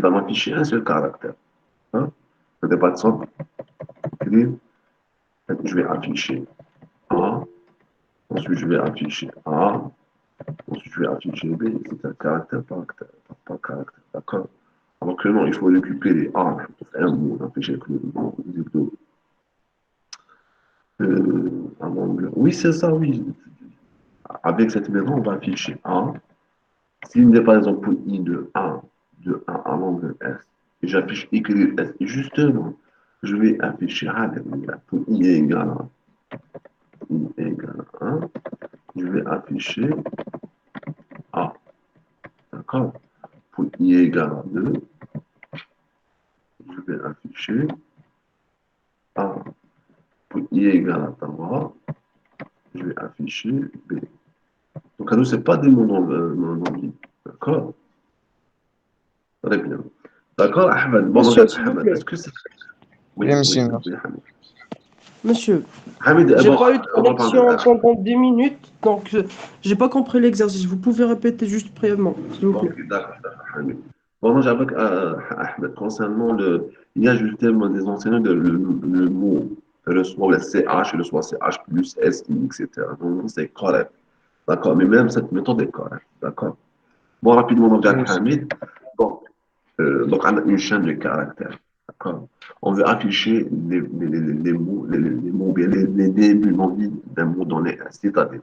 va m'afficher un seul caractère. Hein? Ça n'a pas de sens. Je vais afficher A, ensuite je vais afficher A, ensuite je vais afficher B, c'est un caractère par caractère, d'accord? Alors que non, il faut récupérer A, je fais un mot, on affiche avec le mot, oui, c'est ça, oui. Avec cette maison, on va afficher A. S'il n'est par exemple pour I de A à l'angle S, et j'affiche écrire S, justement, je vais afficher A pour I égale I égale 1, je vais afficher A, d'accord? Pour I égale 2, je vais afficher A. Pour I égale à 3, je vais afficher B. Donc, à nous, ce n'est pas des mots non vides, d'accord? Très bien. D'accord, Ahmed? Bon, Monsieur, regarde, s'il vous Ahmed, plaît. est-ce que c'est... Oui, Oui, oui, monsieur, merci. oui, Hamid. Monsieur, Hamid, j'ai bon, pas eu de on va parler. connexion pendant 10 minutes, donc j'ai pas compris l'exercice. Vous pouvez répéter juste brièvement, s'il vous plaît. Ok, d'accord, Hamid. Bon, moi, j'avais Ahmed, concernant le. Il y a justement des enseignants de le mot, le soit le CH, le soit CH plus SI, etc. Donc, c'est correct. D'accord, mais même cette méthode est correcte. D'accord. Bon, rapidement, on Oui, regarde monsieur. Hamid. Bon, donc, on a une chaîne de caractères. D'accord. On veut afficher les mots, les mots, bien les débuts non vides d'un mot donné. C'est-à-dire,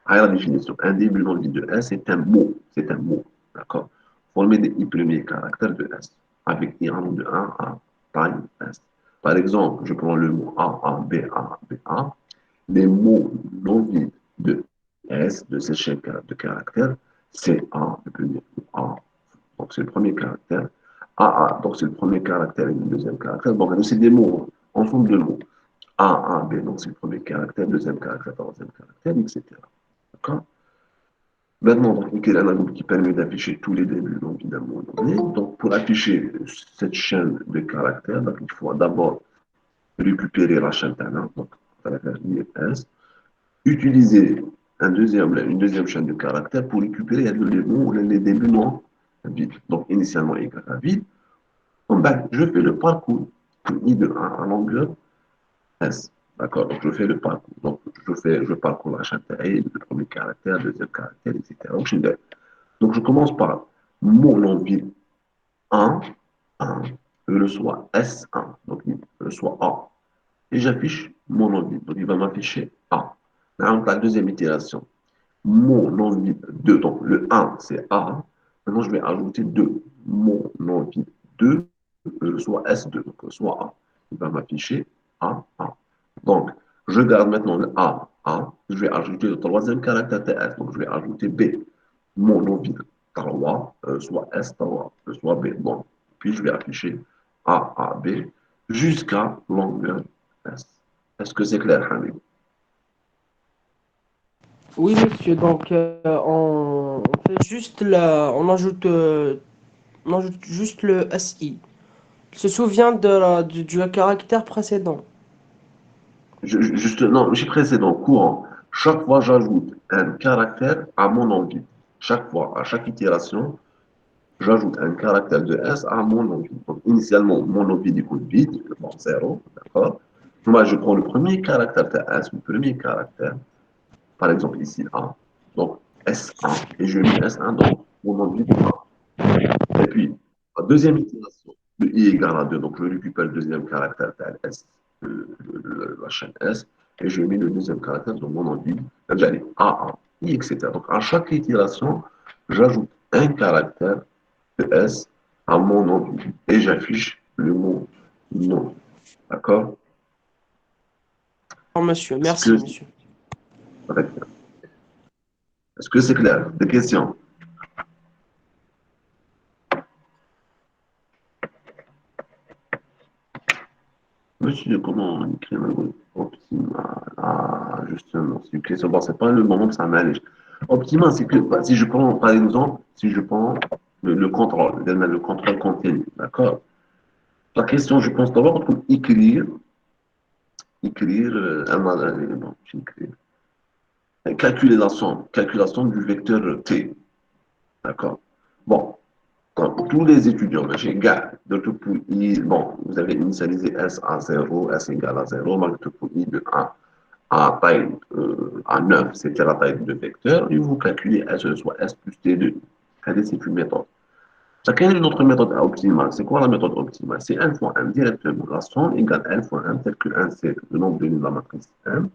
à la définition, un début non vide de S, c'est un mot. C'est un mot. D'accord. Formé des I premiers caractères de S, avec I en de 1 à taille S. Par exemple, je prends le mot A, B, A, B, A. Les mots non vides de S, de ces chaînes de caractères, c'est A, le premier A, donc c'est le premier caractère. AA, donc c'est le premier caractère et le deuxième caractère. Donc c'est des mots, ensemble de mots. A, A, B, donc c'est le premier caractère, deuxième caractère, troisième caractère, etc. D'accord. Maintenant, donc, il y a un algorithme qui permet d'afficher tous les débuts donc, d'un mot donné. Donc, pour afficher cette chaîne de caractères, donc, il faut d'abord récupérer la chaîne ternelle, donc caractère IS, utiliser une deuxième chaîne de caractères pour récupérer les mots, les débuts non vides. Donc, initialement égal à vide. Ben, je fais le parcours I de 1 à longueur S. D'accord? Donc, je fais le parcours. Donc, je parcours la chaîne le premier caractère, deuxième caractère, etc. Donc, je commence par mon nom vide 1, 1, le soit S1, donc le soit A. Et j'affiche mon nom vide. Donc, il va m'afficher A. Dans la deuxième itération, mon nom vide 2. Donc, le 1, c'est A. Maintenant, je vais ajouter 2. Mon nom vide 2, soit S2, donc soit A. Il va m'afficher A, A. Donc, je garde maintenant le A, A. Je vais ajouter le troisième caractère TS. Donc, je vais ajouter B. Mon nom vide 3, soit S3, soit B. Bon, puis je vais afficher A, A, B jusqu'à longueur S. Est-ce que c'est clair, Hamid? Oui, monsieur, donc on fait juste on ajoute juste le SI. Il se souvient du caractère précédent. Juste, non, j'ai précédent, courant. Chaque fois, j'ajoute un caractère à mon envie. Chaque fois, à chaque itération, j'ajoute un caractère de S à mon envie. Donc, initialement, mon envie écoute vide, bon, 0, d'accord? Moi, je prends le premier caractère de S, le premier caractère, par exemple ici A, donc S1, et je mets S1 dans mon envie de A. Et puis, la deuxième itération, de I égale à 2, donc je récupère le deuxième caractère tel S, la chaîne S, et je mets le deuxième caractère dans mon envie, j'allais A, I, etc. Donc, à chaque itération, j'ajoute un caractère de S à mon envie, et j'affiche le mot non. D'accord? Oh, monsieur, Est-ce merci, que monsieur. est-ce que c'est clair? Des questions? Monsieur, comment on écrit un algorithme optimal? Ah, justement, c'est une question. Bon, c'est pas le moment que ça m'allège. Optimal, c'est que bah, si je prends, par exemple, si je prends le contrôle, le contrôle continu, d'accord? La question, je pense d'abord pour écrire bon, calculer la somme du vecteur t, d'accord? Bon, Donc, tous les étudiants, j'ai gars, pour I, bon, vous avez initialisé S à 0, S égale à 0, donc pour I de 1 à taille à 9, c'était la taille de vecteur, et vous calculez S, soit S plus T2. Regardez, c'est une méthode. Chacun a une autre méthode optimale. C'est quoi la méthode optimale? C'est 1 fois 1 directement. La somme égale 1 fois 1, tel que 1, c'est le nombre de lignes de la matrice M.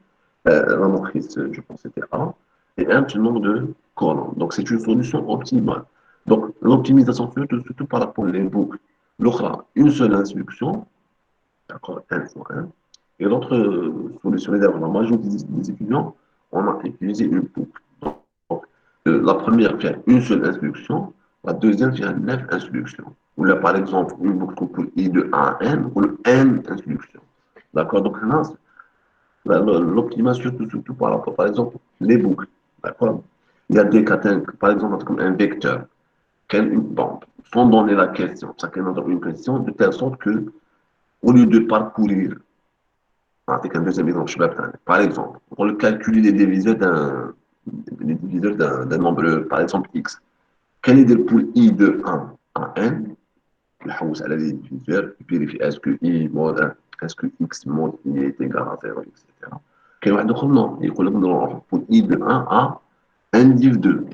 La matrice, je pense que c'était A. Et M, c'est le nombre de colonnes. Donc, c'est une solution optimale. Donc, l'optimisation, surtout par rapport aux boucles. L'autre, une seule instruction, d'accord, 1 fois 1. Et l'autre solution, la majorité des étudiants, on a utilisé une boucle. Donc, la première fait une seule instruction, la deuxième fait 9 instructions. Ou là, par exemple, une boucle pour I de A à N, ou le N instructions. D'accord? Donc, là, l'optimisation, surtout par rapport, par exemple, les boucles. D'accord? Il y a des cas, par exemple, comme un vecteur. Bon, sans donner la question, chacun donne une question, de telle sorte que, au lieu de parcourir, avec un deuxième exemple, par exemple, pour le calculer les diviseurs d'un nombre, par exemple, x. Quel est le pour i de 1 à n? نحوس على les diviseurs, vérifie est-ce que i mod 1, est-ce que x mod i est égal à 0, etc. كاين واحد اخر non, يقول لك نروح pour i de 1 à n div 2.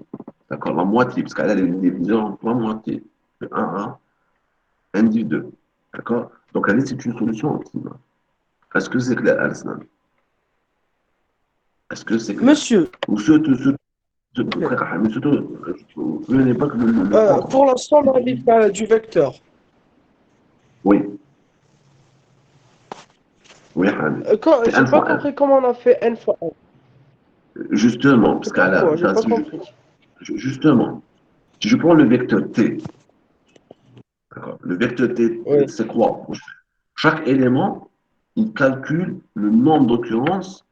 D'accord, la moitié, parce qu'elle a les diviseurs, la moitié, de 1 à n div 2. D'accord? Donc, allez, c'est une solution optimale. Est-ce que c'est clair, Alsnan? Est-ce que c'est clair? Monsieur, Ou frère Hamid, surtout, venez pas que le pour ordre. l'instant, on n'arrive pas du vecteur. Oui, oui, Hamid. C'est J'ai n pas fois 1. compris comment on a fait n fois n. Justement, parce C'est qu'à pourquoi, j'ai là, pas si compris. justement, si je prends le vecteur t, d'accord, le vecteur t, Oui. c'est quoi? Chaque élément, il calcule le nombre d'occurrences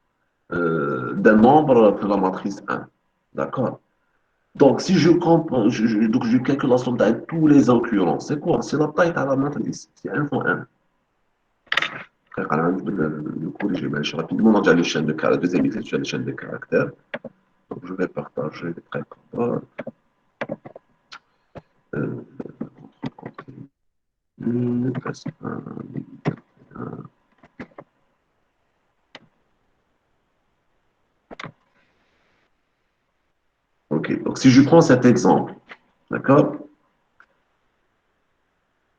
d'un nombre de la matrice 1. D'accord? Donc, si je comprends, donc je calcule la somme de tous les occurrences, c'est quoi? C'est la taille de la matrice. C'est 1 fois 1. Le corriger rapidement. Donc, j'ai les chaînes de caractères. Deuxième exercice, j'ai les chaînes de caractères. Donc, je vais partager les traits comme euh, ok, donc si je prends cet exemple, d'accord?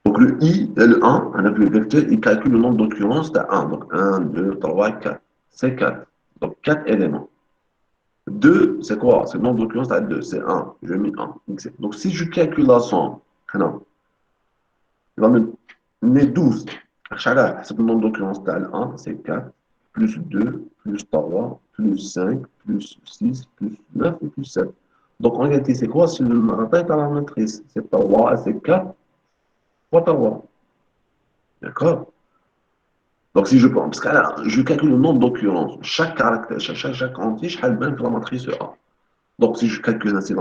Donc le i, le 1, avec le vecteur, il calcule le nombre d'occurrences de 1. Donc 1, 2, 3, 4. C'est 4. Donc 4 éléments. 2, c'est quoi? C'est le nombre d'occurrences à 2. C'est 1. Je mets 1. Donc si je calcule la somme, non, il va me donner 12. C'est le nombre d'occurrences de 1, c'est 4, plus 2, plus 3, plus 5, plus 6, plus 9 et plus 7. Donc en réalité, c'est quoi? C'est la taille de la matrice. C'est 3, c'est 4, fois 3. D'accord? Donc, si je prends, parce que là, je calcule le nombre d'occurrences. Chaque caractère, chaque entier, je calcule la matrice A. Donc, si je calcule ainsi,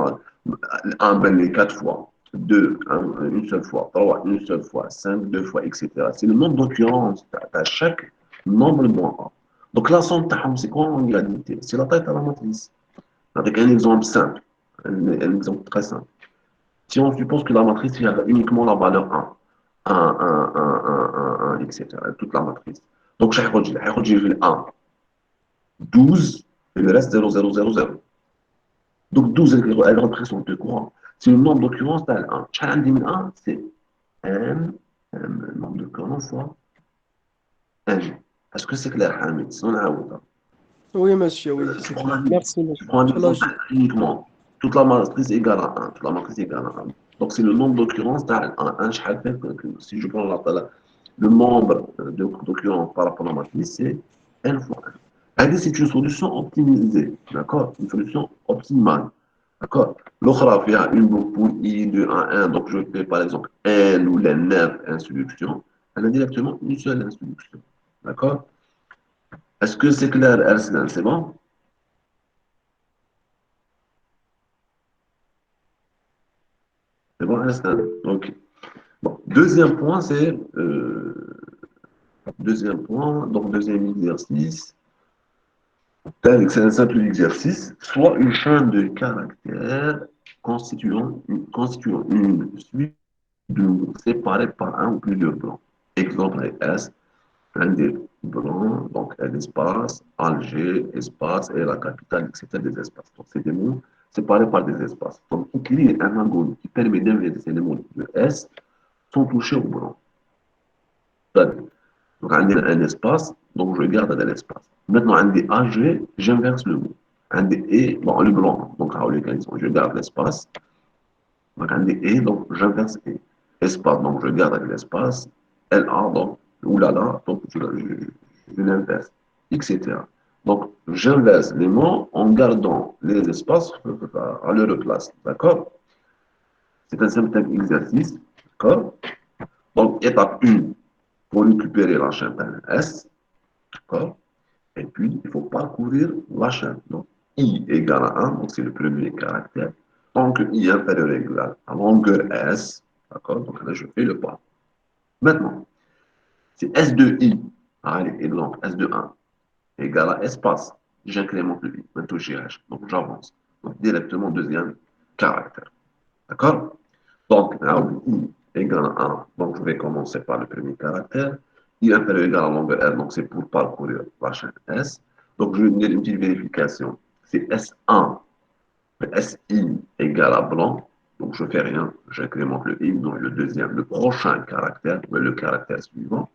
1, ben, les 4 fois, 2, une seule fois, 3, une seule fois, 5, deux fois, etc. C'est le nombre d'occurrences à chaque nombre de A. Donc, la somme, c'est quoi en réalité? C'est la taille de la matrice. Avec un exemple simple, un exemple très simple. Si on suppose que la matrice, il y a uniquement la valeur 1, 1, 1, 1, 1, 1, 1, etc. Toute la matrice. Donc, je vais le 1, 12, et le reste 0, 0, 0, 0. Donc, 12, elle représente quoi? C'est le nombre d'occurrences dans le 1. Challenge 1, c'est n, le nombre de colonnes fois n. Est-ce que c'est clair, Hamid? Sinon, on a Oui, monsieur, oui, Je c'est prends clair. un, Merci, je monsieur. prends un Très exemple logique. uniquement. Toute la matrice égale à 1. Toute la matrice égale à 1. Donc, c'est le nombre d'occurrences dans 1. Si je prends le nombre d'occurrences par rapport à la matrice, c'est n fois 1. C'est une solution optimisée. D'accord? Une solution optimale. D'accord? L'autre, il y a une boucle pour i de 1 à 1. Donc, je fais par exemple n ou les 9 instructions. Elle a directement une seule instruction. D'accord? Est-ce que c'est clair, Arslan? C'est bon? C'est bon, Arslan? Ok. Bon, deuxième point, c'est deuxième point, donc deuxième exercice. C'est un simple exercice, soit une chaîne de caractères constituant une suite. de mots séparés par un ou plusieurs blancs. Exemple S, un des blancs, donc un espace, Alger, espace, et la capitale, etc. des espaces. Donc, c'est des mots séparés par des espaces. Donc, écrire un algorithme qui permet d'inverser les mots de S sans toucher au blanc. Donc, un espace, donc je garde de l'espace. Maintenant, un des AG, j'inverse le mot. Un des E, bon, le blanc, donc je garde l'espace. Donc, un des E, donc j'inverse E. Espace, donc je garde avec l'espace. LA, donc, oulala, donc je l'inverse, etc. Donc, j'inverse les mots en gardant les espaces à leur place. D'accord? C'est un simple exercice. D'accord? Donc, étape 1, pour récupérer la chaîne S. D'accord? Et puis, il faut parcourir la chaîne. Donc, I égale à 1, donc c'est le premier caractère. Donc, I inférieur égal à longueur S. D'accord? Donc là, je fais le pas. Maintenant, si S de I, allez, exemple, S de 1 égale à espace, j'incrémente le I. Maintenant, GH. Donc, j'avance. Donc, directement, deuxième caractère. D'accord? Donc, là, I égale à 1. Donc, je vais commencer par le premier caractère. I inférieur égal à longueur R, donc c'est pour parcourir la chaîne S. Donc, je vais donner une petite vérification. C'est S1, SI égale à blanc. Donc, je ne fais rien. J'incrémente le I. Donc, le deuxième, le prochain caractère, mais le caractère suivant.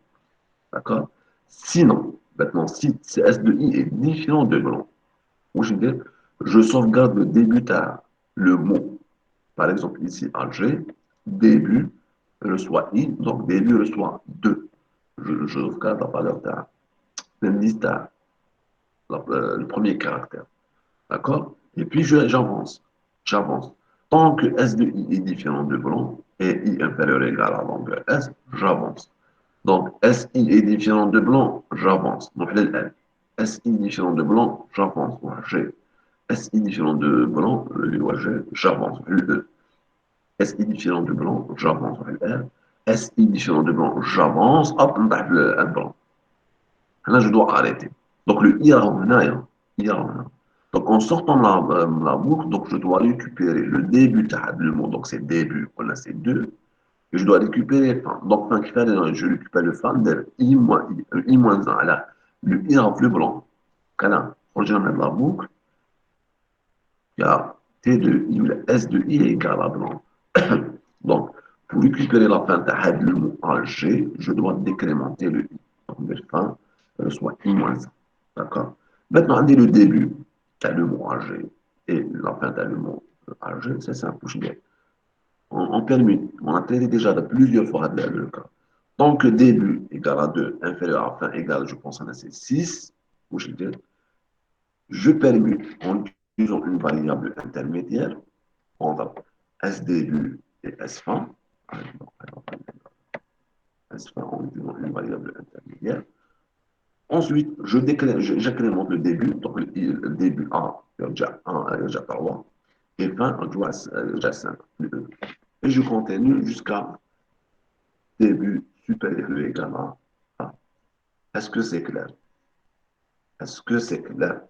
D'accord? Sinon, maintenant, si S de I est différent de blanc, je veux dire, je sauvegarde le débutant, le mot. Par exemple, ici, Alger, début reçoit I, donc début reçoit 2. Je sauvegarde la valeur d'un l'indice d'un, le premier caractère. D'accord? Et puis, j'avance. J'avance. Tant que S de I est différent de blanc et I inférieur ou égal à longueur S, j'avance. Donc, SI est différent de blanc, j'avance. Donc, L. SI différent de blanc, j'avance. G. SI différent de blanc, G, j'avance. E. SI différent de blanc, j'avance. R. SI différent de blanc, j'avance. Hop, on tape le blanc. Là, je dois arrêter. Donc, le I revient. I revient. Donc, en sortant la boucle, donc, je dois récupérer le début de le mot. Donc, c'est début. Voilà, c'est 2. Et je dois récupérer fin. Donc, fin je récupère le fin de I moins I. I moins 1. Là, le I en plus blanc. Voilà. Quand je mets la boucle, il y a T de I, le S de I est égal à blanc. Donc, pour récupérer la fin de le mot G, je dois décrémenter le I. Donc, le fin soit I moins 1. D'accord? Maintenant, on dit le début, tu as le mot G et la fin, tu as le mot G. C'est simple. On permet, on a traité déjà de plusieurs fois le cas. Donc, début égale à 2, inférieur à fin égale, je pense, à c'est 6. Je permets, en utilisant une variable intermédiaire, entre S début et S fin. S fin en utilisant une variable intermédiaire. Ensuite, j'incrémente le début, donc le début A, déjà 1, déjà 3, et fin, déjà 5. Et je continue jusqu'à début supérieur ou égal à A. Est-ce que c'est clair? Est-ce que c'est clair?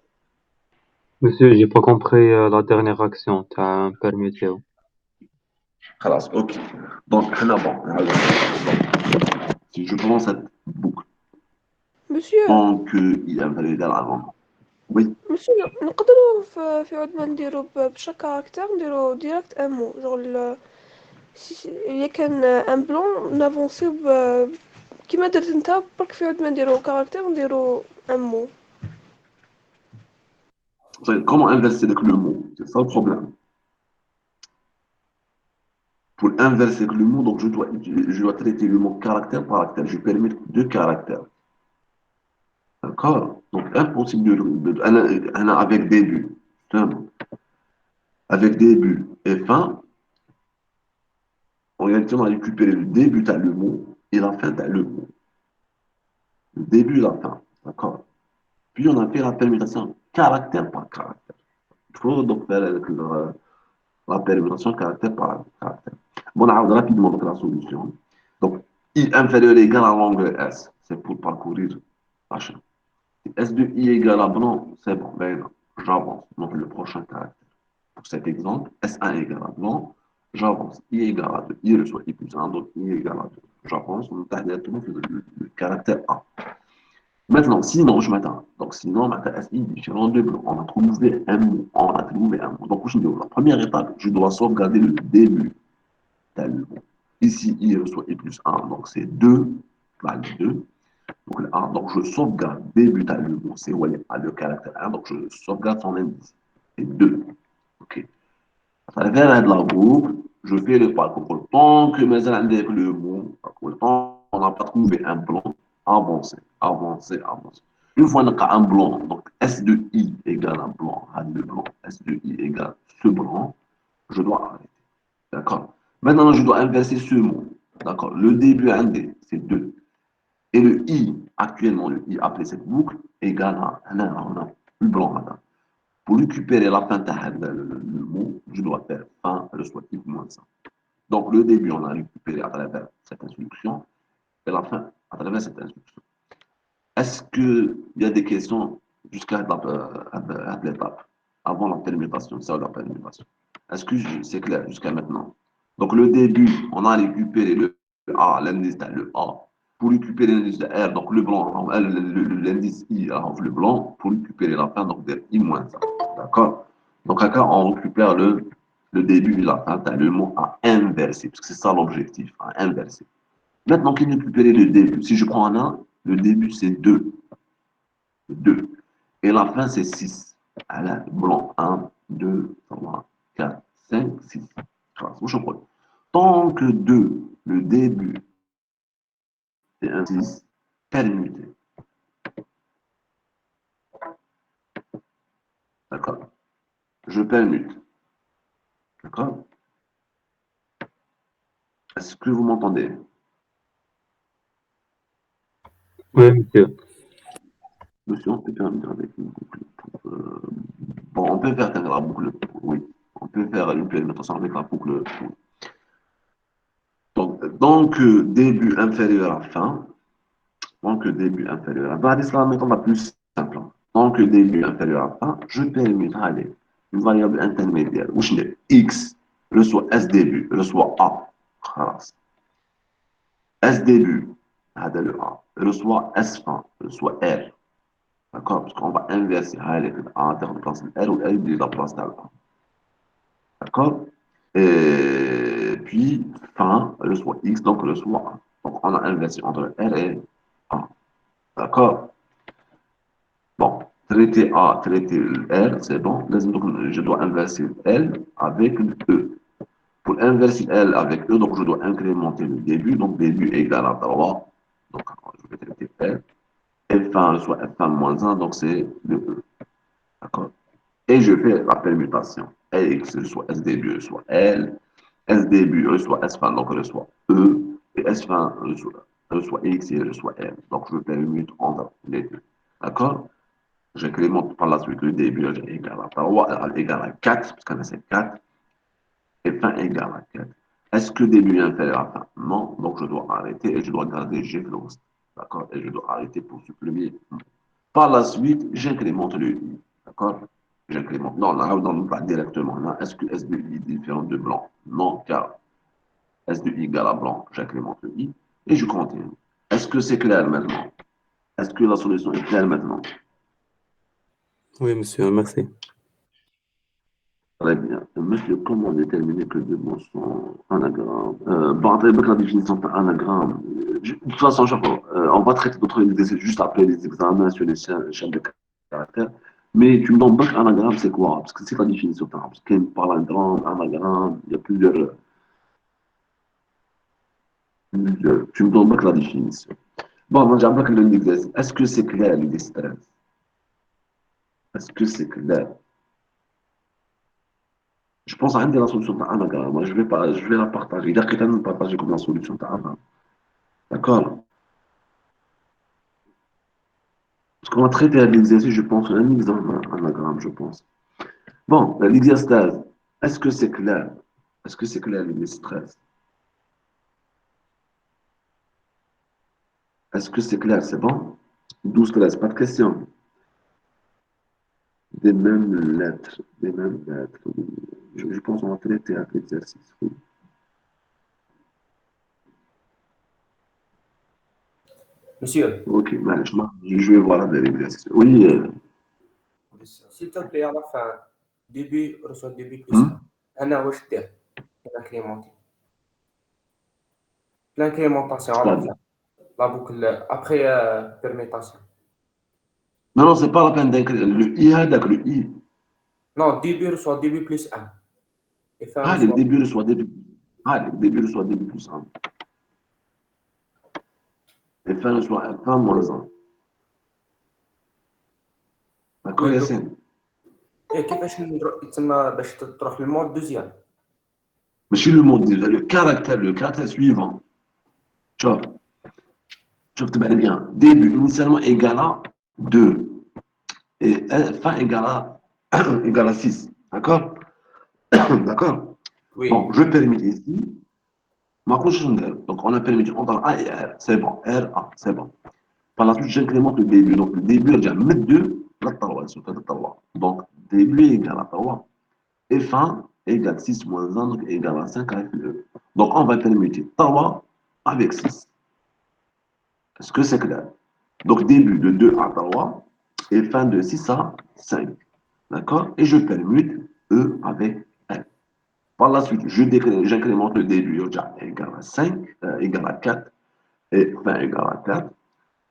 Monsieur, j'ai pas compris la dernière action. Tu as permis où? خلاص, ok. Donc, si je prends cette boucle, Monsieur, tant qu'il y a un valeur égale à avant. Oui, monsieur, نقدروا في عودنا نديرو بشاك كاركتر نديرو ديريكت ان مو جونغ إلا كان ان بلون نافونسيو كيما درت نتا برك في عودنا نديرو كاركتر نديرو ان مو. comment inverser le mot? C'est ça le problème. Pour inverser le mot, donc je dois traiter le mot caractère par caractère. Je permets deux caractères. D'accord? Donc, impossible avec début. Avec début et fin, en réalité, on a récupéré le début, tu as le mot, et la fin, tu as le mot. Le début et la fin. D'accord? Puis, on a fait la permutation caractère par caractère. Il faut donc faire la permutation caractère par caractère. Bon, on a rapidement donc, la solution. Donc, I inférieur égal à longueur S. C'est pour parcourir la chaîne. S de I égale à blanc, c'est bon. Ben, j'avance. Donc, le prochain caractère. Pour cet exemple, S1 égale à blanc. j'avance, I égale à 2, I reçoit I plus 1, donc I égale à 2. J'avance, on a directement le caractère A. Maintenant, sinon, je m'attends. Donc, sinon, ma SI est différent de blanc. On a trouvé un mot. On a trouvé un mot. Donc, la première étape, je dois sauvegarder le début. Ici, I reçoit I plus 1, donc c'est 2, là, 2. Donc, le 1, donc je sauvegarde début à le mot, c'est où elle a le caractère 1, donc je sauvegarde son indice. C'est 2. OK. À travers la boucle, je fais le parcours. Tant que mes indices le mot, tant qu'on n'a pas trouvé un blanc, avancer, avancer, avancer. Une fois qu'on a un blanc, donc S de I égale un blanc, le blanc, S de I égale ce blanc, je dois arrêter. D'accord. Maintenant, je dois inverser ce mot. D'accord. Le début indé, c'est 2. Et le I, actuellement, le I appelé cette boucle, égale à le blanc. Là. Pour récupérer la fin de le mot, je dois faire fin, le soit I moins 1. Donc, le début, on a récupéré à travers cette instruction, et la fin à travers cette instruction. Est-ce qu'il y a des questions jusqu'à l'étape, avant la permutation, ça la permutation? Est-ce que c'est clair jusqu'à maintenant? Donc, le début, on a récupéré le A, l'indice le A, pour récupérer l'indice de R, donc le blanc, l'indice I, le blanc, pour récupérer la fin, donc de I moins 1. D'accord? Donc, là, on récupère le début et la fin, le mot à inverser, parce que c'est ça l'objectif, à inverser. Maintenant qu'il est récupéré le début, si je prends un A, le début c'est 2. 2. Et la fin c'est 6. Alors, blanc, 1, 2, 3, 4, 5, 6. Tant que 2, le début c'est un 6, permuté. D'accord? Je permute. D'accord? Est-ce que vous m'entendez? Oui, monsieur. Monsieur, on peut faire avec une boucle. Bon, on peut faire la boucle. Oui. On peut faire une permutation avec la boucle. Oui. Donc, début inférieur à fin. Donc, début inférieur à fin. C'est la méthode la plus simple. Donc, début inférieur à fin, je permute, allez, une variable intermédiaire. Où je l'ai X, reçoit S début, reçoit A. S début, le A, reçoit S fin, reçoit R. D'accord? Parce qu'on va inverser. Allez, A, de place R ou R de la place d'A. D'accord? Et puis, fin, reçoit X, donc reçoit A. Donc, on a inversé entre R et A. D'accord? Bon, traiter A, traiter R, c'est bon. Donc, je dois inverser L avec E. Pour inverser L avec E, donc je dois incrémenter le début. Donc, début égale à 3. Donc, je vais traiter L. F1 soit F1 moins 1, donc c'est le E. D'accord? Et je fais la permutation. X soit S début soit L. S début reçoit S fin, donc reçoit E. Et S fin reçoit X et reçoit L. Donc, je permute entre les deux. D'accord? J'incrémente par la suite le début égal à 3, égal à 4, parce qu'on a c'est 4, et fin égal à 4. Est-ce que début est inférieur à fin? Non, donc je dois arrêter et je dois garder G close. D'accord? Et je dois arrêter pour supprimer. Par la suite, j'incrémente le I. D'accord? J'incrémente. Non, là, on pas directement. Là, est-ce que S de I est différent de blanc? Non, car S de I égale à blanc. J'incrémente le I et je continue. Est-ce que c'est clair maintenant? Est-ce que la solution est claire maintenant? Oui, monsieur, merci. Très bien. Monsieur, comment déterminer que deux mots sont anagrammes? Bon, avec la définition d'anagramme, de toute façon, on va traiter d'autres exercices juste après les examens sur les chaînes de caractères. Mais tu me donnes bac anagramme, c'est quoi? Parce que c'est la définition. Parce qu'il parle anagramme, anagramme, il y a plusieurs. Tu me donnes bac la définition. Bon, moi, j'aimerais que l'exercice. Est-ce que c'est clair, l'exercice? Est-ce que c'est clair? Je pense à une de la solution d'anagramme. Moi, je vais la partager. Il y a quelqu'un qui partager comme la solution d'anagramme. D'accord? Parce qu'on va traiter à l'exercice, je pense, un exemple, un anagramme, je pense. Bon, l'exercice, est-ce que c'est clair? Est-ce que c'est clair, l'exercice 13? Est-ce que c'est clair? C'est bon? 12, 13, pas de question. des mêmes lettres. Des mêmes lettres. Je pense qu'on va traiter un exercice. Oui. Monsieur, Ok, je vais voir avec l'exercice. Oui. s'il te plaît, à la fin, début reçoit début plus Hmm? 1. أنا واش دير؟ L'incrémenté. L'incrémentation à la C'est-à-dire. fin. La boucle après permutation. Non, non, c'est pas la peine d'inclure. Le I, d'accord, le I. Non, début reçoit début plus 1. Et fin Ah, le reçoit. début reçoit début. Ah, le début reçoit début plus 1. Et fin reçoit fin moins 1. D'accord, Oui, donc, Yassine? et كيفاش تسمى باش تروح للمود دوزيام. Mais chez le mot, le caractère suivant. Tu vois, tu vois bien. Début initialement égal à 2. Et fin égale à 6. D'accord? D'accord? Oui, Donc, je permets ici ma prochaine R. Donc, on a permis entre A et R. C'est bon. R, A, c'est bon. Par la suite, j'incrémente le début. Donc, le début, je vais mettre 2, la tawa, sur la tawa. Donc, début égale à tawa. Et fin égale 6 moins 1, donc égale à 5 avec le E. Donc, on va permuter tawa avec 6. Est-ce que c'est clair? Donc, début de 2 à tawa et fin de 6 à 5. D'accord? Et je permute E avec L. Par la suite, j'incrémente le début, égal à 5, égal à 4, et fin égal à 4.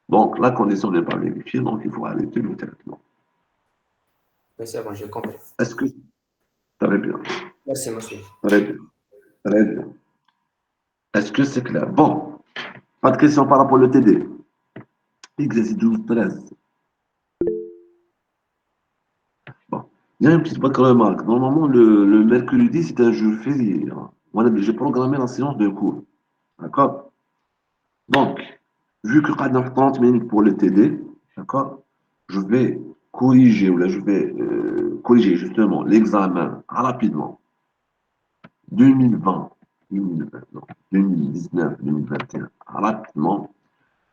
Donc, la condition n'est pas vérifiée, donc il faut arrêter le traitement. mais c'est bon, j'ai compris. Est-ce que très bien? Merci, monsieur. Très bien. Très bien. Est-ce que c'est clair? Bon, pas de questions par rapport au TD. Exercice 12, 13. Bon. Il y a une petite remarque. Normalement, le mercredi, c'est un jour férié. Hein. Voilà, j'ai programmé la séance de cours. D'accord? Donc, vu que on a 30 minutes pour le TD, d'accord, je vais corriger, ou là, je vais corriger justement l'examen rapidement. 2020, 2020, non, 2019, 2021, rapidement.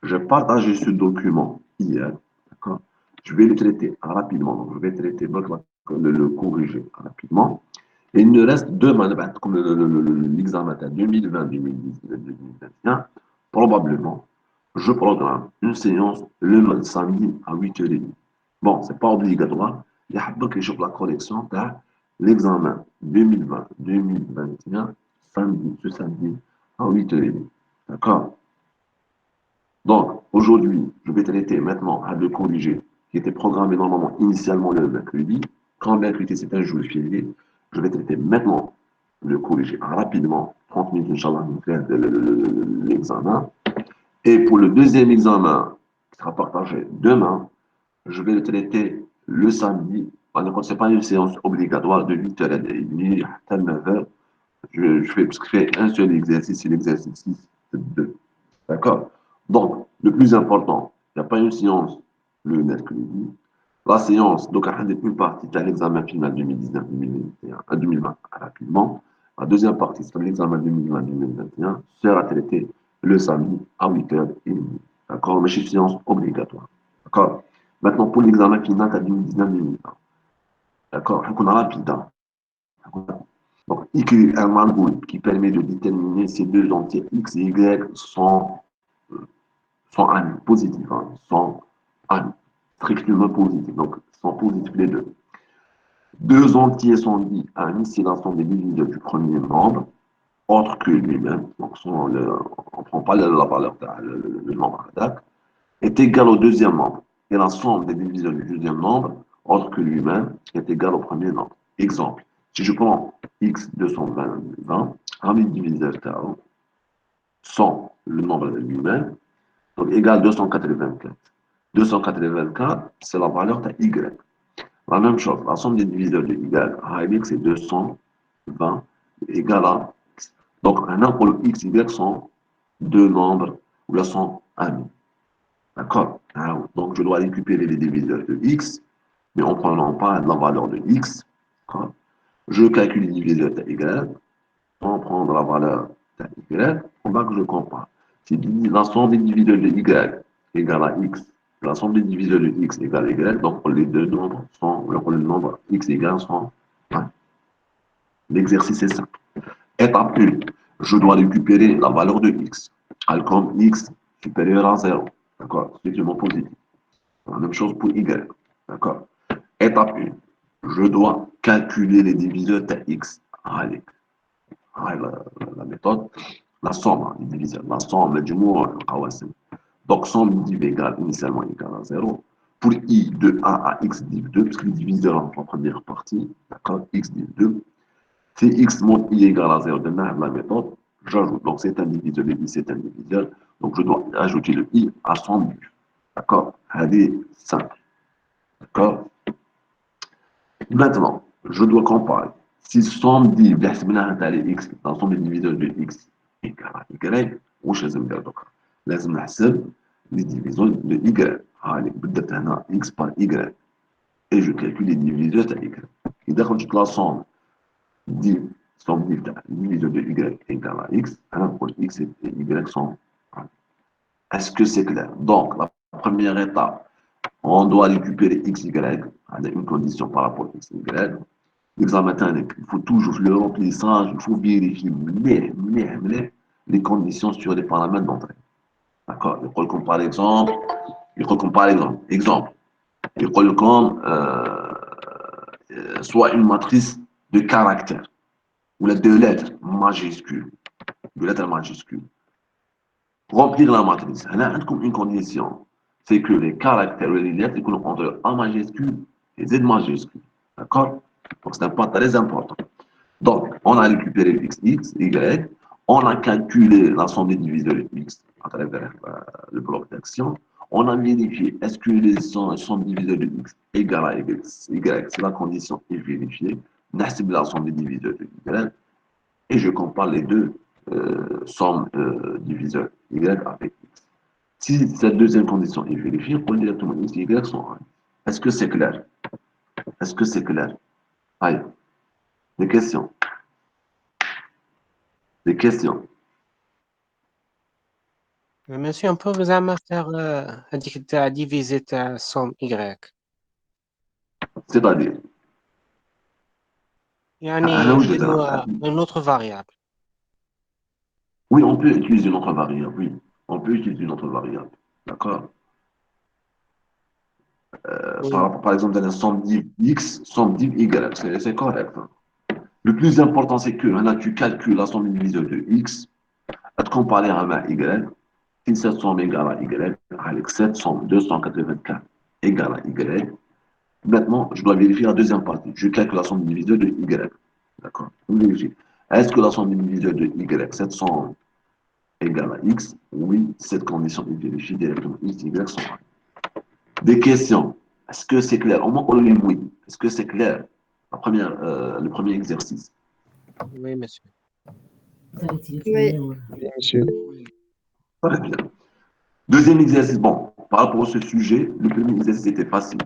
J'ai partagé ce document hier, d'accord. Je vais le traiter rapidement. Donc, je vais traiter le corriger rapidement. Et il ne reste deux mandat, comme l'examen 2020, 2019, 2021, probablement, je programme une séance le samedi à 8h30. Bon, ce n'est pas obligatoire. Il y a que je la correction de l'examen 2020, 2021, samedi, ce samedi à 8h30. D'accord? Donc, aujourd'hui, je vais traiter maintenant à le corriger, qui était programmé normalement initialement le mercredi. Quand mercredi c'est un jour férié, je vais traiter maintenant le corriger rapidement, 30 minutes, Inch'Allah, pour faire l'examen. Et pour le deuxième examen, qui sera partagé demain, je vais le traiter le samedi. Ce n'est pas une séance obligatoire de 8h30 à 9h. Je fais un seul exercice, c'est l'exercice 6 de 2. D'accord? Donc, le plus important, il n'y a pas une séance le mercredi. La séance, donc, une partie, c'est l'examen final 2019-2021, 2020 rapidement. La deuxième partie, c'est l'examen 2020-2021, sera traité le samedi à 8h30. D'accord? Mais c'est une séance obligatoire. D'accord? Maintenant, pour l'examen final, à 2019-2020. D'accord? On a rapide. Donc, écrire un algorithme qui permet de déterminer si deux entiers x et y sont amis, positifs, hein, sont amis, strictement positifs, donc sont positifs les deux. Deux entiers sont dits amis si l'ensemble des diviseurs du premier nombre, autre que lui-même, donc on ne prend pas la valeur, le nombre d'attaque, est égal au deuxième nombre. Et l'ensemble des diviseurs du deuxième nombre, autre que lui-même, est égal au premier nombre. Exemple, si je prends x 220, amis diviseurs sont le nombre de lui-même, donc égal 284. 284, c'est la valeur de y. La même chose, la somme des diviseurs de y à x, c'est 220 égal à x. Donc, maintenant, pour le x, y sont deux nombres où là sont amis. D'accord? Donc, je dois récupérer les diviseurs de x, mais en prenant pas la valeur de x. Je calcule les diviseurs de y, en prendre la valeur de y, on va que je compare. Si l'ensemble des diviseurs de y égale à x l'ensemble des diviseurs de x égale y, donc les deux nombres sont, le nombre x et y sont 1. L'exercice est simple. Étape 1, je dois récupérer la valeur de x. Comme x supérieur à 0. D'accord? Strictement positif. La même chose pour y. D'accord? Étape 1, je dois calculer les diviseurs de x. Allez, la méthode, la somme, les diviseurs, la somme du mot Qawasim. Donc, somme div égale initialement égale à 0. Pour i de 1 à x div 2, puisque le diviseur en première partie, d'accord, x div 2, si x mod i égale à 0 de la méthode, j'ajoute. Donc, c'est un diviseur, le i c'est un diviseur. Donc, je dois ajouter le i à son div. D'accord? Allez, simple. D'accord? Maintenant, je dois comparer. Si somme div x, l'ensemble des diviseurs de x égale à y, واش لازم ندير دوكا؟ لازم نحسب les diviseurs de y. Allez, بدات هنا x par y. Et je calcule les diviseurs de y. إذا خرجت la somme div diviseur de y égale à x, alors pour x et y sont. Est-ce que c'est clair? Donc, la première étape, on doit récupérer x, y, avec une condition par rapport à x, y. L'examen, il faut toujours le remplissage, il faut vérifier les conditions sur les paramètres d'entrée. D'accord? Il faut comme par exemple, exemple, il faut comme soit une matrice de caractères ou de lettres majuscules, Remplir la matrice. Là, une condition, c'est que les caractères et les lettres ils entre A majuscule et Z majuscule. D'accord? Donc, c'est un point très important. Donc, on a récupéré x, y, on a calculé l'ensemble des diviseurs de x à travers le bloc d'action. On a vérifié est-ce que les sont diviseurs de x égale à y, c'est la condition est vérifiée. N'assemble l'ensemble des diviseurs de y et je compare les deux sommes diviseurs y avec x. Si cette deuxième condition est vérifiée, on peut directement x et y sont 1. Est-ce que c'est clair? Est-ce que c'est clair? Allez, des questions. Des questions. Monsieur, on peut vraiment faire diviser ta somme y. C'est-à-dire, يعني une autre variable. oui, on peut utiliser une autre variable, oui. On peut utiliser une autre variable. D'accord? Oui. Par exemple, dans la somme div x, somme div y, c'est correct. Hein. Le plus important, c'est que là, tu calcules la somme diviseur de x, à te comparer à ma y, si cette somme égale à y, avec cette somme 284 égale à y, maintenant, je dois vérifier la deuxième partie. Je calcule la somme diviseur de y. D'accord? Est-ce que la somme diviseur de y, cette somme égale à x? Oui, cette condition est vérifiée directement. X, y sont 1. Des questions. Est-ce que c'est clair? Au moins, on le dit oui. Est-ce que c'est clair? Le premier exercice. Oui, monsieur. Oui. Monsieur. Très bien. Deuxième exercice. Bon, par rapport à ce sujet, le premier exercice était facile.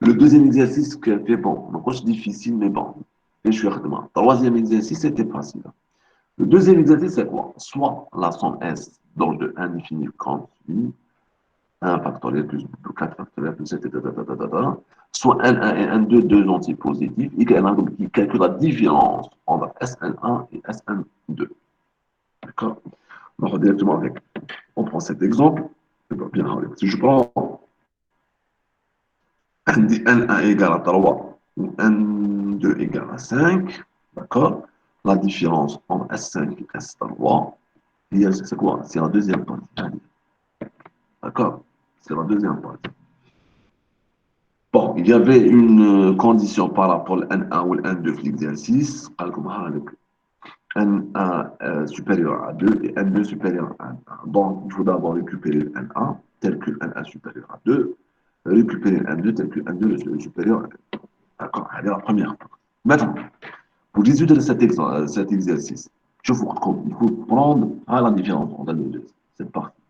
Le deuxième exercice qu'elle fait, bon, c'est difficile, mais bon. Et je suis rapidement. Troisième exercice, c'était facile. Le deuxième exercice, c'est quoi? Soit la somme S, donc de 1 défini comme suit, 1 factoriel plus 4 factoriel plus 7, soit N1 et N2, deux entiers positifs, et qui calcule la différence entre SN1 et SN2. D'accord? On va directement avec. On prend cet exemple. Si je prends N1 égale à 3 ou N2 égale à 5, d'accord? La différence entre S5 et S3, c'est quoi? C'est la deuxième partie. D'accord? C'est la deuxième partie. Bon, il y avait une condition par rapport à N1 ou N2 de l'exercice, N1 supérieur à 2 et N2 supérieur à 1. Donc, il faut d'abord récupérer le N1 tel que N1 supérieur à 2, récupérer le N2 tel que N2 est supérieur à 2. D'accord? C'est la première partie. Maintenant, pour résoudre cet exercice, il faut prendre la différence entre les deux. Cette partie.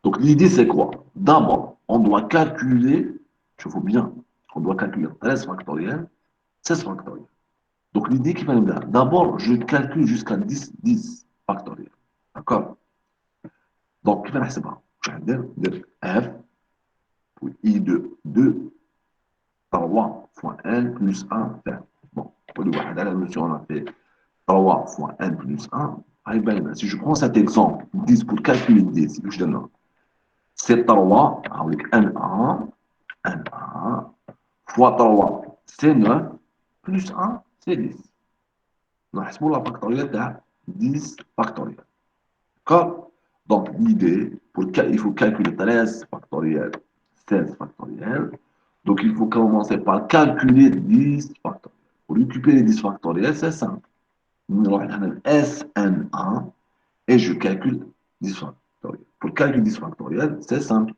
Donc, l'idée, c'est quoi? D'abord, on doit calculer, je vois bien, on doit calculer 13 factoriel, 16 factoriel. Donc, l'idée qui va nous dire, d'abord, je calcule jusqu'à 10 factoriel. D'accord? Donc, كيف نحسبها؟ je vais dire f pour I de 2, 3 fois n plus 1 faire. Bon, si on a fait 3 fois n plus 1, si je prends cet exemple, 10 pour calculer 10, je donne, c'est 3 avec n1, n1 fois 3, c'est 9, plus 1, c'est 10. نحسبوا la factorielle de 10 factorielle. D'accord? Donc, l'idée, il faut calculer 13 factoriel, 16 factoriel. Donc, il faut commencer par calculer 10 factoriel. Pour récupérer 10 factoriel, c'est simple. Nous allons faire SN1 et je calcule 10 factoriel. Pour calculer 10 factoriel, c'est simple.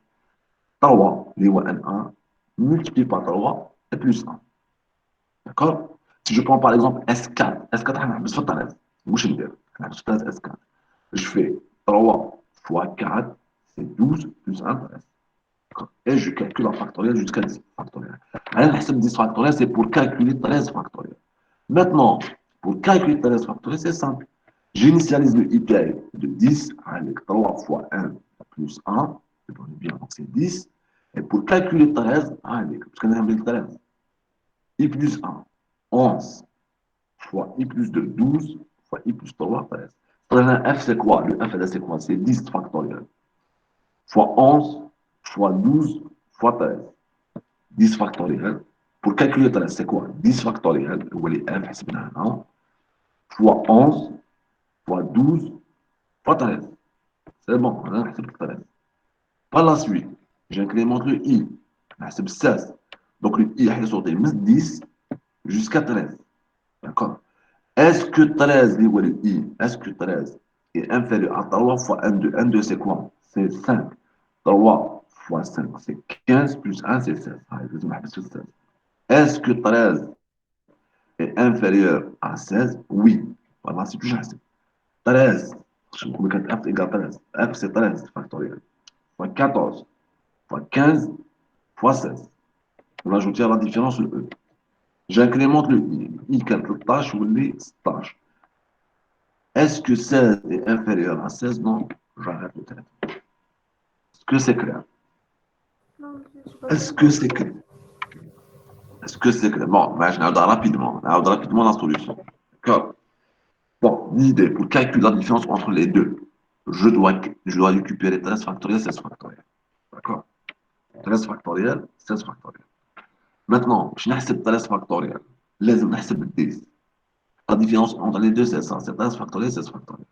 3, les N1, multiplié par 3 et plus 1. D'accord? Si je prends par exemple S4, S4, je vais S4. Je fais 3 fois 4, c'est 12 plus 1, 13. Et je calcule la factorielle jusqu'à 10 factorielle. Alors, 10 factorielle, c'est pour calculer 13 factorielle. Maintenant, pour calculer 13 factorielle, c'est simple. J'initialise le IPI de 10 avec 3 fois 1 plus 1. Je donne bien, donc c'est 10. Et pour calculer 13, parce qu'on a un 13, I plus 1, 11 fois I plus 2, 12 fois I plus 3, 13. F, c'est quoi? Le F, c'est quoi? C'est 10 factoriel. Fois 11 fois 12 fois 13. 10 factoriel. Pour calculer 13, c'est quoi? 10 factoriel, ou les F, c'est bien, non? Fois 11 fois 12 fois 13. C'est bon, on a 13. Par la suite, j'incrémente le I. C'est 16. Donc le I est sorti de 10 jusqu'à 13. D'accord? Est-ce que 13, le I, est-ce que 13 est inférieur à 3 fois N2? N2, c'est quoi? C'est 5. 3 fois 5, c'est 15 plus 1, c'est 16. Est-ce que 13 est inférieur à 16? Oui. Voilà, c'est plus facile. 13, je me dis F égale 13. F, c'est 13 factoriel. Fois 14, fois 15, fois 16. On va ajouter à la différence le E. J'incrémente le I. I calcule tâche ou les tâches. Est-ce que 16 est inférieur à 16? Non, j'arrête le traitement. Est-ce que c'est clair? Est-ce que c'est clair? Est-ce que c'est clair? Bon, ben, je rapidement. Je rapidement la solution. D'accord? Bon, l'idée, pour calculer la différence entre les deux, je dois récupérer 13 factoriel, 16 factoriel. D'accord? 13 factoriel, 16 factoriel. Maintenant, je n'accepte 13 factoriel. لازم نحسب 10. La différence entre les deux, c'est ça. C'est 13 factoriel, 16 factoriel.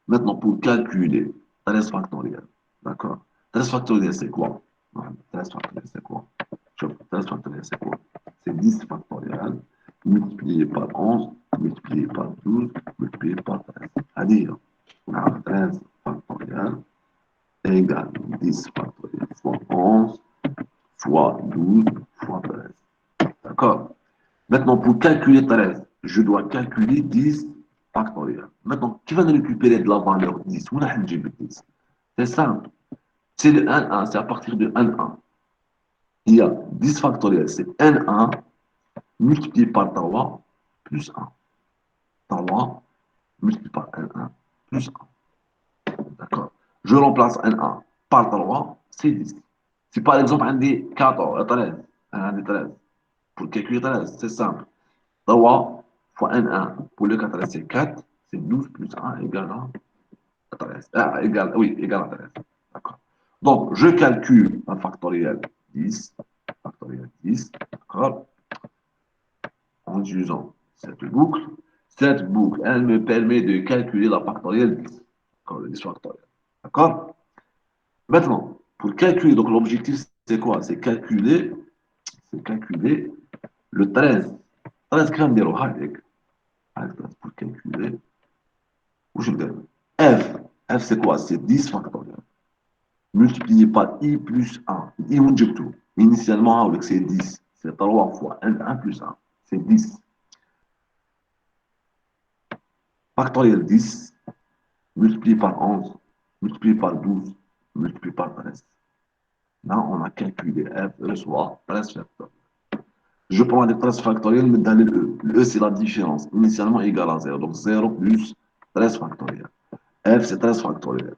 Maintenant, pour calculer 13 factoriel, d'accord? 13 factoriel, c'est quoi? 13 factoriel, c'est quoi? 13 factoriel, c'est quoi? C'est 10 factoriel multiplié par 11, multiplié par 12, multiplié par 13. C'est-à-dire, on a 13 factoriel égale 10 factoriel fois 11 fois 12 fois 13. D'accord? Maintenant, pour calculer 13, je dois calculer 10 factoriel. Maintenant, qui va nous récupérer de la valeur 10? Où est-ce que j'ai 10? C'est simple. C'est le N1, c'est à partir de N1. Il y a 10 factoriel, c'est N1 multiplié par 3 plus 1. 3 multiplié par N1 plus 1. D'accord? Je remplace N1 par 3, c'est 10. Si par exemple, on dit 14, 13, on dit 13. Pour calculer 13, c'est simple. 3 fois N1 pour le 14, c'est 4. C'est 12 plus 1 égale à 13. Égale à 13. D'accord. Donc, je calcule un factoriel 10. Factoriel 10. D'accord. En utilisant cette boucle. Cette boucle, elle me permet de calculer la factorielle 10. D'accord, le 10 factoriel. D'accord. Maintenant, pour calculer, donc l'objectif, c'est quoi? C'est calculer le 13. 13 grammes de pour calculer. Où je vais F. F, c'est quoi? C'est 10 factoriel. Multiplié par I plus 1. I, on dit tout. Initialement, avec c'est 10. C'est 3 fois 1 plus 1. C'est 10. Factoriel 10. Multiplié par 11. Multiplié par 12. Multiplié par 13. Là, on a calculé F reçoit 13 factoriel. Je prends les 13 factoriels, mais dans le E. Le E, c'est la différence. Initialement égal à 0. Donc 0 plus 13 factoriel. F, c'est 13 factoriel.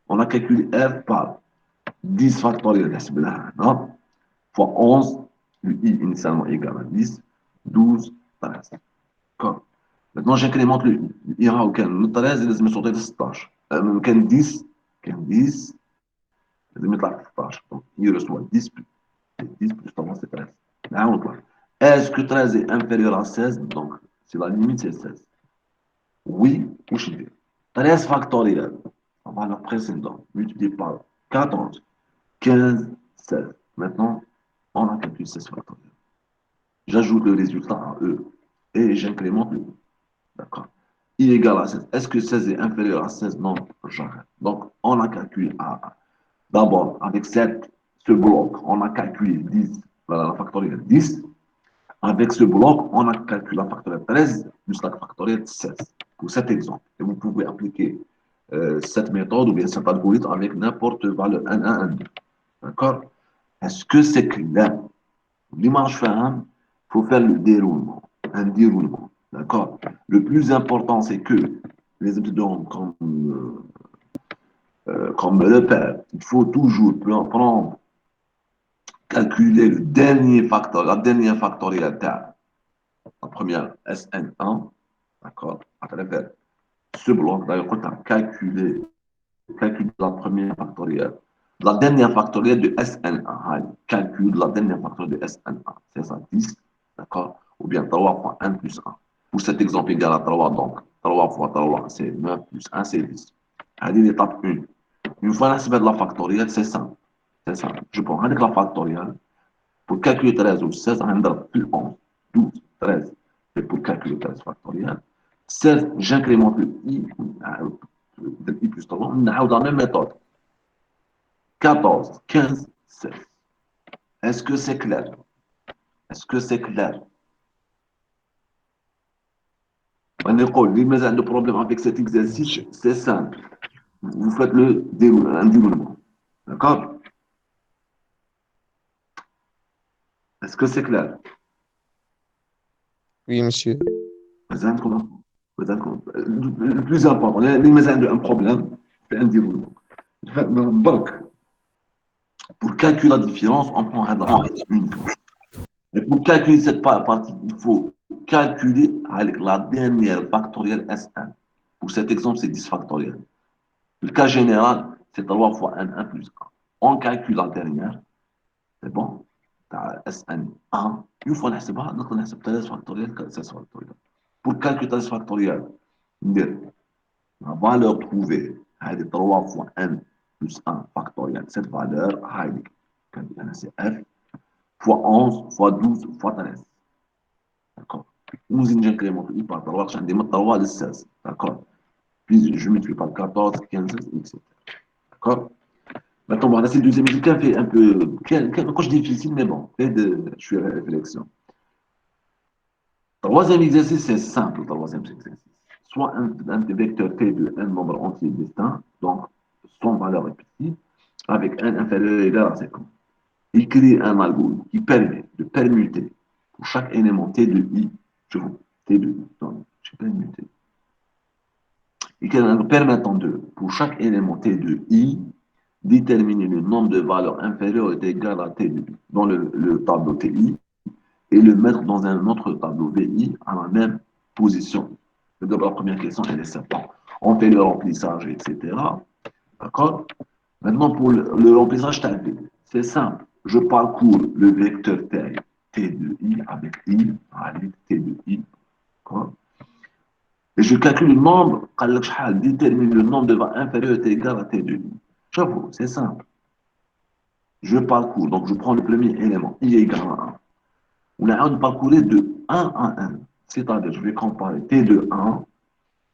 On a calculé F par 10 factoriel. Non? fois 11, le i initialement égal à 10, 12, 13. D'accord. Maintenant, j'incrémente le i. Il وكان من 13 لازم يصوتي ل 16. كان 10 كان 10 لازم يطلع ل 16. Donc, il reçoit 10 plus 10 plus 3, c'est 13. Est-ce que 13 est inférieur à 16? Donc, c'est la limite, c'est 16. Oui ou non. 13 factoriel, on va la précédente, multiplié par 14, 15, 16. Maintenant, on a calculé 16 factoriel. J'ajoute le résultat à E et j'incrémente le I. D'accord. I égale à 16. Est-ce que 16 est inférieur à 16? Non, j'arrête. Donc, on a calculé A. D'abord, avec ce bloc, on a calculé 10, voilà la factorielle 10. Avec ce bloc, on a calculé la factorielle 13 plus la factorielle 16 pour cet exemple. Et vous pouvez appliquer cette méthode ou bien cet algorithme avec n'importe quelle valeur n1, n2. D'accord? Est-ce que c'est clair? L'image il faut faire le déroulement. Un déroulement. D'accord? Le plus important, c'est que les étudiants, comme le père, il faut toujours prendre, calculer le dernier facteur, la dernière factorielle terre. La première SN1, d'accord, à travers ce bloc, d'ailleurs, quand on a calculé la première factorielle, la dernière factorielle de SN1, calcul de la dernière factorielle de SN1, c'est ça, 10, d'accord, ou bien 3 fois 1 plus 1. Pour cet exemple égal à 3, donc 3 fois 3, c'est 9 plus 1, c'est 10. Allez, l'étape 1. Une fois la de la factorielle, c'est simple. C'est simple. Je prends avec la factorielle, pour calculer 13 ou 16, on a plus 11, 12, 13. Et pour calculer 13 factoriel, 16, j'incrémente le i, i plus 3, on a la même méthode. 14, 15, 16. Est-ce que c'est clair? Est-ce que c'est clair? On est le problème avec cet exercice, c'est simple. Vous faites un déroulement. D'accord? Est-ce que c'est clair? Oui, monsieur. Le plus important, un problème, c'est un déroulement. Donc, pour calculer la différence, on prend la partie uniquement. Et pour calculer cette partie, il faut calculer avec la dernière factorielle S1. Pour cet exemple, c'est 10 factoriel. Le cas général, c'est 3 fois N1 plus 1. On calcule la dernière, c'est bon, SN1. Une fois on a donc on a 13 factoriel, 16 factoriel. Pour calculer 13 factoriel, la valeur trouvée, c'est 3 fois N plus 1 factoriel. Cette valeur, c'est F, fois 11, fois 12, fois 13. D'accord. Nous incrémentons par 3, je vais 3 de 16. D'accord. Puis je multiplie par 14, 15, etc. D'accord. Maintenant, bon, là, c'est le deuxième exercice fait un peu. Quand je dis difficile, mais bon, je suis à la réflexion. Troisième exercice, c'est simple, troisième exercice. Soit un vecteur T de un nombre entier distinct, donc son valeur répétitive, avec un inférieur ou égal à 50. Il crée un algorithme qui permet de permuter pour chaque élément T de I, je vous T de I, donc je permuté. Il crée un algorithme permettant de, pour chaque élément T de I, déterminer le nombre de valeurs inférieures est égal à T de I dans le tableau TI et le mettre dans un autre tableau VI à la même position. Donc, la première question, elle est simple. On fait le remplissage, etc. D'accord? Maintenant, pour le remplissage tableau, c'est simple. Je parcours le vecteur T de I avec I, avec T de I. D'accord? Et je calcule le nombre, détermine le nombre de valeurs inférieures est égal à T de I. J'avoue, c'est simple. Je parcours, donc je prends le premier élément, I égale à 1. On a de parcourir de 1 à 1. C'est-à-dire, je vais comparer T de 1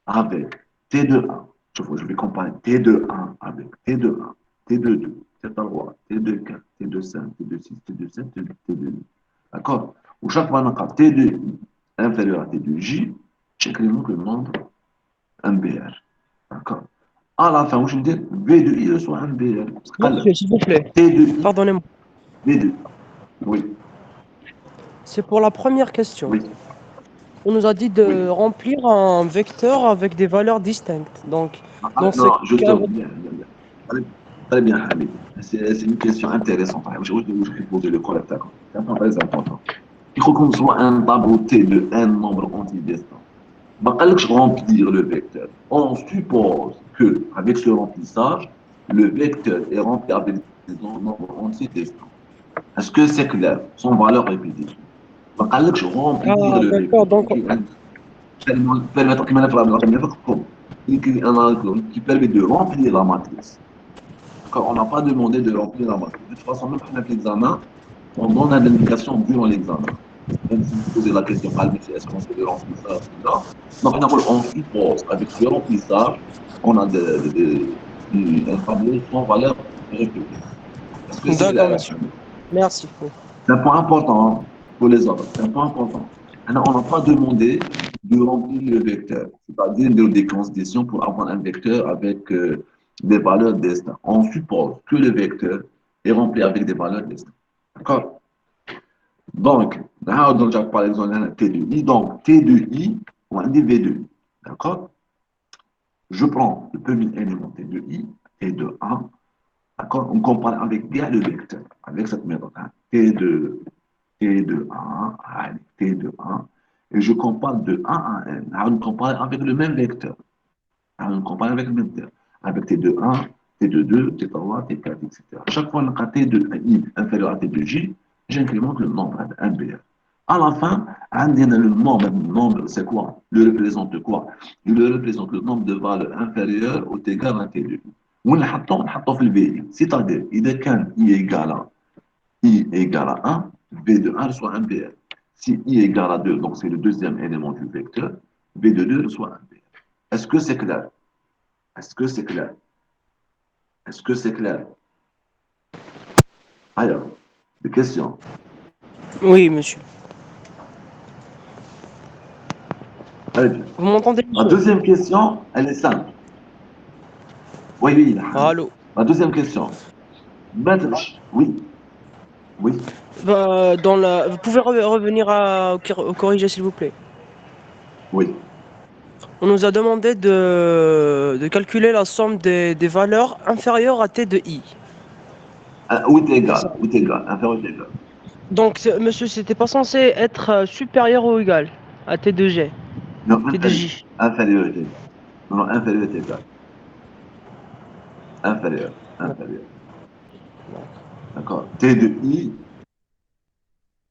avec T de 1. Je vais comparer T de 1 avec T de 1, T de 2, T3, T de 4, T de 5, T de 6, T de 7, T de 8. D'accord? Où chaque fois, on a T de I inférieur à T de J, j'incrémente le nombre MBR. D'accord? À la fin, je dis V de I reçoit MBR. Monsieur, s'il vous plaît. T de I, Pardonnez-moi. V de I. Oui. C'est pour la première question. Oui. On nous a dit de remplir un vecteur avec des valeurs distinctes. Donc, dans ce non, je cas... bien. Très bien, Hamid. c'est une question intéressante. Je vais poser le correct. C'est un point très important. Il faut qu'on soit un tableau T de un nombre antidestin. Je remplir le vecteur. On suppose que avec ce remplissage, le vecteur est rempli avec des nombres antidestins. Est-ce que c'est clair? Sans valeur répétitive. Je remplir Ah, le d'accord. vecteur. Donc, Permettre qui permet de remplir la matrice. On n'a pas demandé de remplir la matrice. De toute façon, même après l'examen, on donne l'indication durant l'examen. Même si vous posez la question, est-ce qu'on fait le remplissage ou non? Donc, on suppose avec ce remplissage, on a un tableau sans valeur répétée. Est-ce que c'est d'accord, clair? monsieur. Merci. C'est un point important pour les autres. C'est un point important. Alors, on n'a pas demandé de remplir le vecteur, c'est-à-dire des conditions pour avoir un vecteur avec des valeurs destin. On suppose que le vecteur est rempli avec des valeurs destin. D'accord? Donc, par exemple, T de I. Donc, T de I, on va dire V de I. D'accord? Je prends le premier élément T de I, T de 1. D'accord? On compare avec bien le vecteur, avec cette méthode. T de 1, T de 1. Et je compare de 1 à n. On compare avec le même vecteur. On compare avec le même vecteur. Avec T de 1, T de 2, T de 3, T de 4, etc. Chaque fois qu'on a T de I inférieur à T de J, j'incrémente le nombre de MBR. À la fin, le nombre, c'est quoi? Il représente quoi? Il représente le nombre de valeurs inférieures ou égales à T de I. On l'a في الفي. C'est-à-dire, إذا كان I égale à 1, V de 1 reçoit un BR. Si I égale à 2, donc c'est le deuxième élément du vecteur, V de 2 reçoit un BR. Est-ce que c'est clair? Est-ce que c'est clair? Est-ce que c'est clair? Alors, des questions? Oui, monsieur. Très bien. Vous m'entendez, La monsieur? deuxième question, elle est simple. Oui, Allô? la deuxième question. Oui, oui. Vous pouvez revenir au corriger, s'il vous plaît. Oui. On nous a demandé de calculer la somme des valeurs inférieures à T de I. Ou est égal, ou est égal, inférieur ou égal. Donc, monsieur, c'était pas censé être supérieur ou égal à T de G, Non, T de J. inférieur est égal. Non, inférieur est égal. Inférieur, inférieur. D'accord. T de I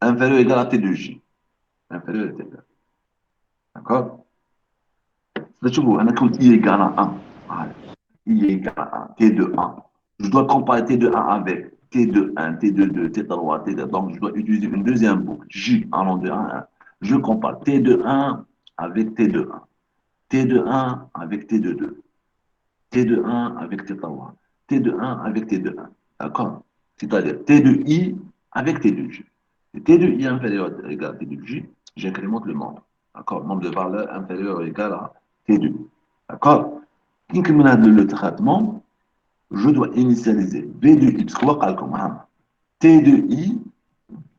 inférieur ou égal à T de J. Inférieur est égal. D'accord. شوفوا انا كنت I égale à 1. Voilà. I égale à 1. T de 1. Je dois comparer T de 1 avec T de 1, T de 2, T de 3, T de... Donc, je dois utiliser une deuxième boucle. J allant de 1 à 1. Je compare T de 1 avec T de 1. T de 1 avec T de 2. T de 1 avec T de 3. T de 1 avec T de 1. D'accord. C'est-à-dire T de I avec T de J. Et T de I inférieur ou égal à T de J, j'incrémente le nombre. D'accord. Nombre de valeurs inférieur ou égal à T de I. D'accord. Quand on a le traitement, je dois initialiser V de I, parce qu'on va calculer T de I,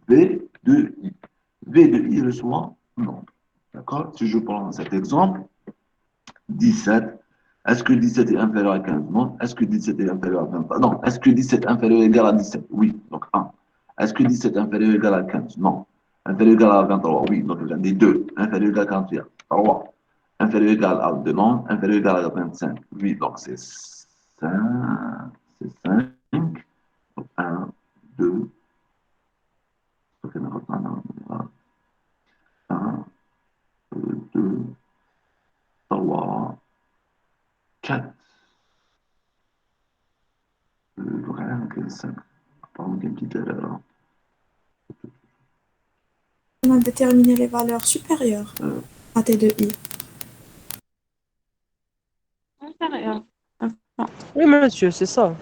V de I. V de I reçoit nombre. D'accord. Si je prends cet exemple, 17. Est-ce que 17 est inférieur à 15? Non. Est-ce que 17 est inférieur à 20? Non. Est-ce que 17 est inférieur ou égal à 17? Oui. Donc 1. Est-ce que 17 est inférieur ou égal à 15? Non. Inférieur ou égal à 23? Oui. Donc j'en ai 2. Inférieur ou égal à 41? 3. Inférieur ou égal à 2? Non. Inférieur ou égal à 25? Oui. Donc c'est 5. C'est 5. Donc 1, 2. 1, 2, 3, 4. Vraiment, 5. Pardon, il y a une petite erreur. On a déterminé les valeurs supérieures à T de I. Inférieur. Oui, monsieur, c'est ça.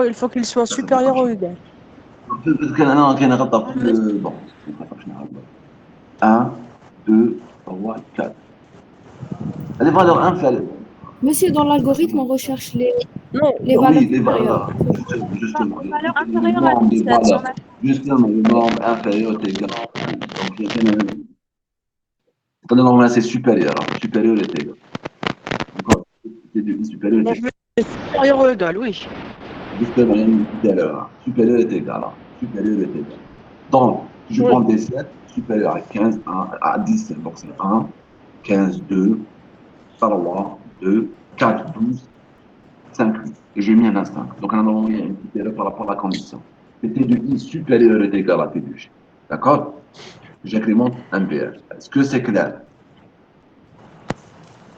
Il faut qu'il soit supérieur ou égal. Non, كاين غلطة في bon. 1, 2, 3, 4. Les valeurs inférieures. Monsieur, dans l'algorithme, on recherche Non, les valeurs Oui, les supérieures. valeurs. Justement, Les valeurs le inférieures à nombre de 17 sur valeurs. la Justement, le nombre inférieur est égal. Donc, le nombre là, c'est supérieur. Supérieur est égal. D'accord. C'est supérieur est donc égal. supérieur ou égal, oui. Justement, il y a une petite erreur. Supérieur est égal à. Supérieur est égal. Donc, si je Oui. prends D7, supérieur à 15, à 17. Donc, c'est 1, 15, 2, 3, 2, 4, 12, 5, 8. Et j'ai mis un 5. Donc, normalement, il y a une petite erreur par rapport à la condition. T de I supérieur est égal à T de G. D'accord? J'incrémente un BR. Est-ce que c'est clair?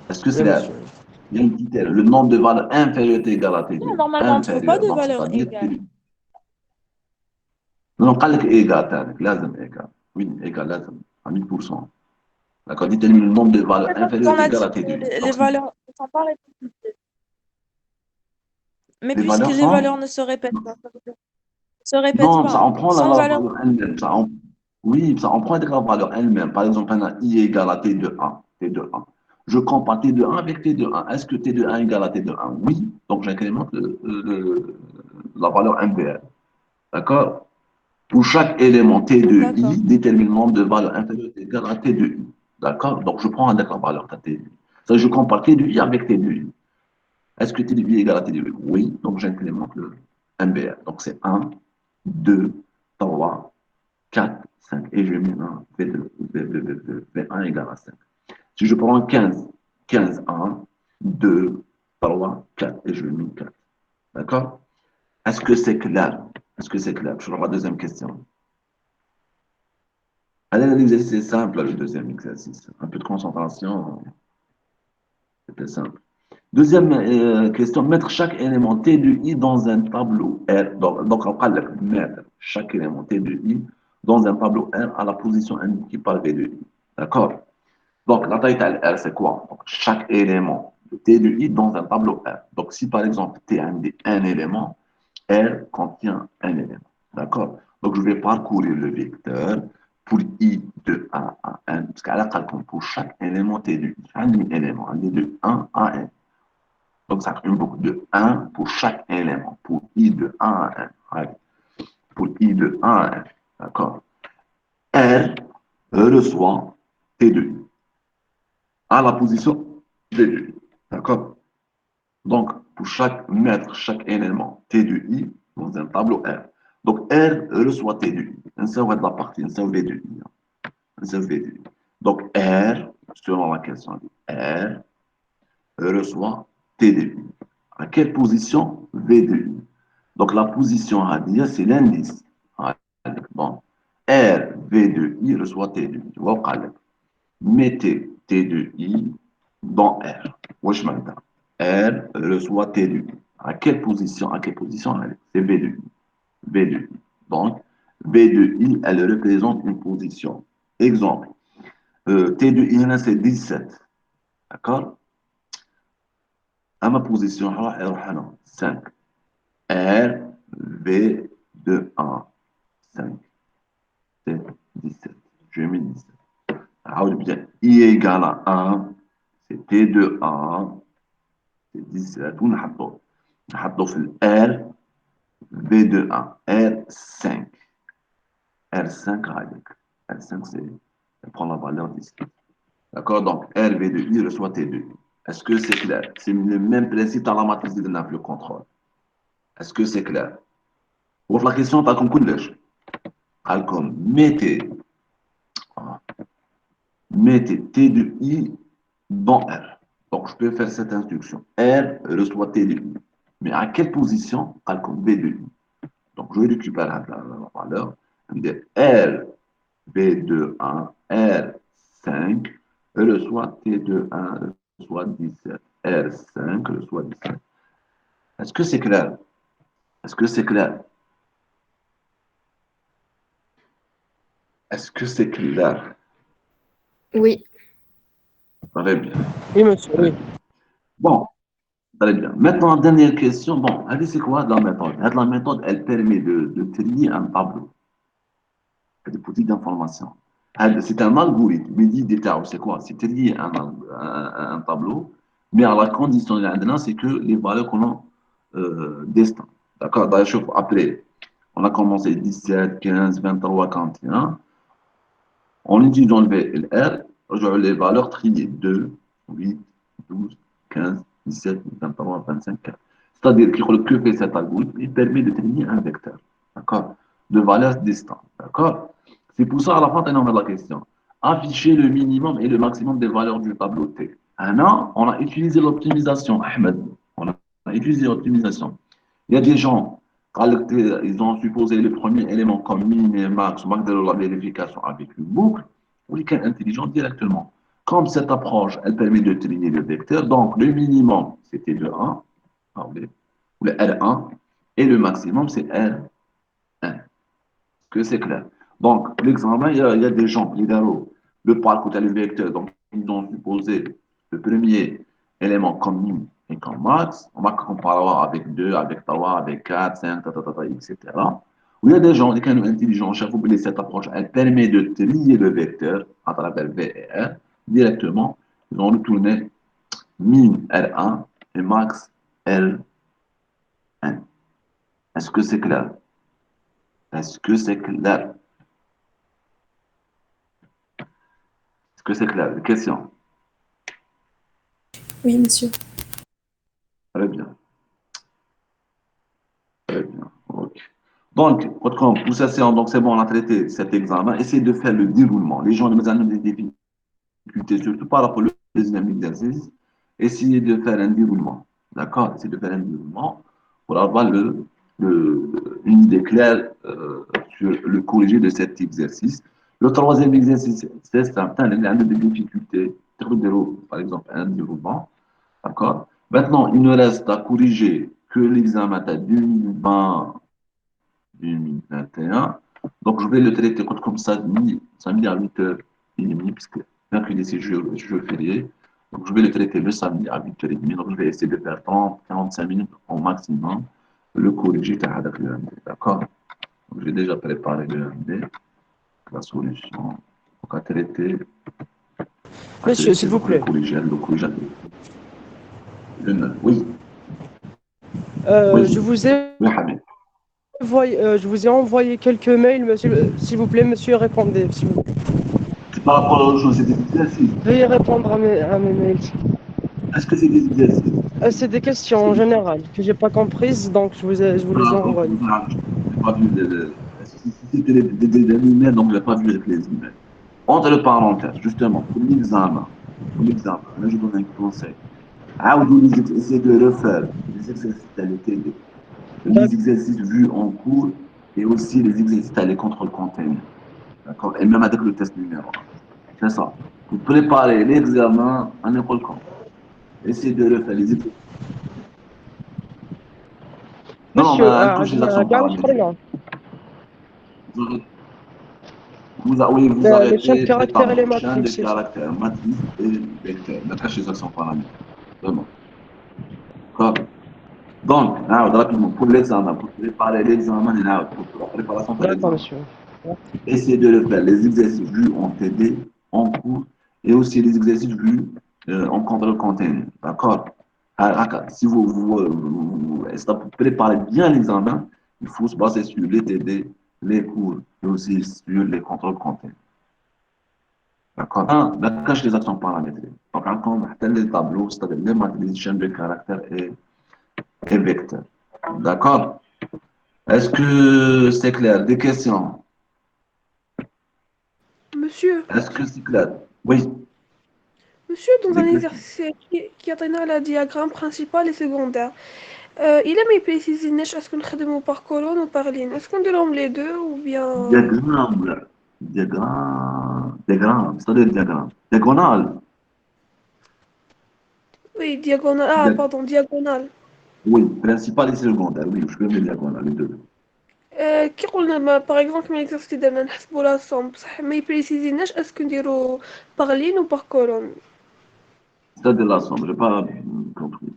Est-ce que c'est Oui, clair? monsieur. Il y a une petite erreur. Le nombre de valeurs inférieures est égal à T de Non, I. normalement, on ne trouve pas Inférieur. de Donc, valeur c'est-à-dire T égale. de I. Non, قال لك égal تاعك لازم égal. Oui, égal لازم à 1000%. D'accord? Détermine le nombre de valeurs inférieures On est a égal dit à T que de I. les Donc, valeurs ne sont pas répétitives. Mais les puisque valeurs les valeurs sont. ne se répètent Non, ça pas, en prend la sans valeur. valeur elle-même. Oui, ça en prend la valeur elle-même. Par exemple, on a I égale à T de 1. T de 1. Je compare T de 1 avec T de 1. Est-ce que T de 1 égale à T de 1? Oui. Donc, j'incrémente la valeur MVL. D'accord? Pour chaque élément T de D'accord. I, détermine le nombre de valeurs inférieures égales à T de I. D'accord? Donc, je prends avec la valeur de T de I. Ça, je compare T de I avec T de I. Est-ce que T de I égale à T de I? Oui. Donc, j'incrémente le MBR. Donc, c'est 1, 2, 3, 4, 5. Et je mets un V1 égale à 5. Si je prends 15, 15, 1, 2, 3, 4. Et je mets 4. D'accord? Est-ce que c'est clair? Est-ce que c'est clair? Je prends la deuxième question. Allez, l'exercice est simple, le deuxième exercice. Un peu de concentration, c'était simple. Deuxième question, mettre chaque élément T de I dans un tableau R. Donc on va mettre chaque élément T de I dans un tableau R à la position indiquée par V de I. D'accord? Donc la taille de R, c'est quoi? Donc, chaque élément de T de I dans un tableau R. Donc si par exemple T indique un élément, R contient un élément. D'accord? Donc je vais parcourir le vecteur pour I de 1 à 1, parce qu'à la calcul, pour chaque élément T de I, un élément, un de 1 à 1. Donc, ça crée une boucle de 1 pour chaque élément, pour I de 1 à 1. Allez. Pour I de 1 à 1. D'accord? R reçoit T de I à la position D de I. D'accord? Donc, pour mettre chaque élément T de I dans un tableau R. Donc, R reçoit T de I. Un seul de la partie, un seul V de I. Un seul V de I. Donc, R, selon la question, R reçoit T de I. À quelle position? V de I. Donc, la position à dire, c'est l'indice. Bon. R, V de I reçoit T de I. Mettez T de I dans R. Wesh maintenant. R reçoit T de I. À quelle position? À quelle position? C'est V de I. V de I. Donc, V de I, elle représente une position. Exemple. T de I, c'est 17. D'accord? À ma position, 5. R, V de 1, 5. C'est 17. Je mets 17. Alors, bien, I égale à 1, c'est T de 1, c'est 17. ونحطه في ال R, V de 1, R5. R5 avec. R5, c'est, elle prend la valeur d'ici. D'accord? Donc, R, V de I reçoit T de I. Est-ce que c'est clair? C'est le même principe dans la matrice de le contrôle. Est-ce que c'est clair? Pour la question, t'as comme كلش. Comme mettez T de I dans R. Donc, je peux faire cette instruction. R reçoit T de I. Mais à quelle position? Comme V de I. Donc, je récupère la valeur. R, V de 1, R5 reçoit T de 1, reçoit 17. R5 reçoit 17. Est-ce que c'est clair? Est-ce que c'est clair? Est-ce que c'est clair? Oui. Très bien. Oui, monsieur, oui. Bon, très bien. Maintenant, dernière question. Bon, allez, c'est quoi la méthode? La méthode, elle permet de trier un tableau. Des petites informations. C'est un algorithme. Mais dit c'est quoi? C'est trier un tableau, mais à la condition c'est que les valeurs qu'on a destin. D'accord? D'ailleurs, après, on a commencé 17, 15, 23, 41. En utilisant le R, les valeurs triées 2, 8, 12, 15, 17, 23, 25, 4. C'est-à-dire que fait cet algorithme? Il permet de déterminer un vecteur, d'accord, de valeurs distantes, d'accord? C'est pour ça, à la fin, on a la question. Afficher le minimum et le maximum des valeurs du tableau T. Maintenant, on a utilisé l'optimisation, Ahmed. On a utilisé l'optimisation. Il y a des gens, ils ont supposé le premier élément comme min et max, max de la vérification avec une boucle, ou les cas intelligents directement. Comme cette approche, elle permet de trier le vecteur, donc le minimum, c'était le 1, ou le R1, et le maximum, c'est R1. Que c'est clair. Donc, l'examen, il y a des gens, libéraux, le parcours le vecteur, donc ils ont supposé le premier élément comme min et comme max, on va comparer avec 2, avec 3, avec 4, 5, etc. Ou il y a des gens, des canaux intelligents, chaque fois que cette approche, elle permet de trier le vecteur à travers V et R directement, ils ont retourné min R1 et max R1. Est-ce que c'est clair? Est-ce que c'est clair? Est-ce que c'est clair? Question. Oui, monsieur. Très bien. Très bien. Ok. Donc, pour ça, donc c'est bon, on a traité cet examen. Essayez de faire le déroulement. Les gens nous ont des difficultés, surtout par rapport au deuxième exercice. Essayez de faire un déroulement. D'accord? Essayez de faire un déroulement pour avoir une idée claire sur le corrigé de cet exercice. Le troisième exercice, c'est certain, il y a des difficultés. Par exemple, un déroulement. D'accord? Maintenant, il ne reste à corriger que l'examen de 2020-2021. Donc, je vais le traiter comme ça, samedi à 8h30, puisque mercredi, c'est jour férié. Donc, je vais le traiter le samedi à 8h30. Donc, je vais essayer de faire 30-45 minutes au maximum. Le corriger, d'accord? Donc, j'ai déjà préparé le MD, la solution. Donc, à traiter. Monsieur, s'il vous plaît. Le corrigé. Oui. Je vous ai Oui, Hamid. je vous ai envoyé quelques mails, monsieur. S'il vous plaît, monsieur, répondez. S'il vous plaît. Par rapport aux choses, c'est des exercices. Veuillez répondre à mes mails. Est-ce que c'est des exercices? C'est des questions en général que j'ai pas comprises, donc je vous les ai envoyées. Je n'ai pas vu si c'était des emails, donc je n'ai pas vu avec les emails. Entre parenthèses, justement, pour l'examen, là, je donne un conseil. Essayez de refaire les exercices à l'ETD, les exercices vus en cours et aussi les exercices à les contrôles contenus. D'accord? Et même avec le test numéro 1. C'est ça. Vous préparez l'examen en école quand? Essayez de refaire les exercices. Non, Monsieur, mais touche les actions paramétriques. Vous avez les chaînes de fait caractères et les chaîne de matrices, c'est ça. caractères, matrice et vecteur. D'accord, les actions paramétriques. Vraiment. D'accord. Donc, rapidement, pour l'examen, pour préparer l'examen, pour la préparation de D'accord, l'examen, monsieur. essayez de le faire, les exercices vus en TD, en cours, et aussi les exercices vus en contrôle continu. D'accord? Si vous préparez bien l'examen, il faut se baser sur les TD, les cours, et aussi sur les contrôles continus. D'accord? La cache des actions paramétriques. Donc, on a les tableaux, c'est-à-dire les matrices, chaînes de caractères et vecteurs. D'accord? Est-ce que c'est clair? Des questions? Monsieur, Est-ce que c'est clair? Oui. monsieur, dans Des un questions. exercice qui atteint le diagramme principal et secondaire, il a mis précisé est-ce qu'on خدمه par colonne ou par ligne? Est-ce qu'on dénomme les deux ou bien... Diagramme, c'est-à-dire diagramme. Diagonale. Oui, diagonale. Ah, Dia- pardon, diagonale. oui, principal et secondaire. Oui, je peux mettre diagonale, les deux. كي قلنا par exemple من l'exercice ديالنا نحسبوا لا somme بصح ما يبريسيزيناش اسكو نديرو par ligne ou par colonne. C'est-à-dire la somme, je n'ai pas compris.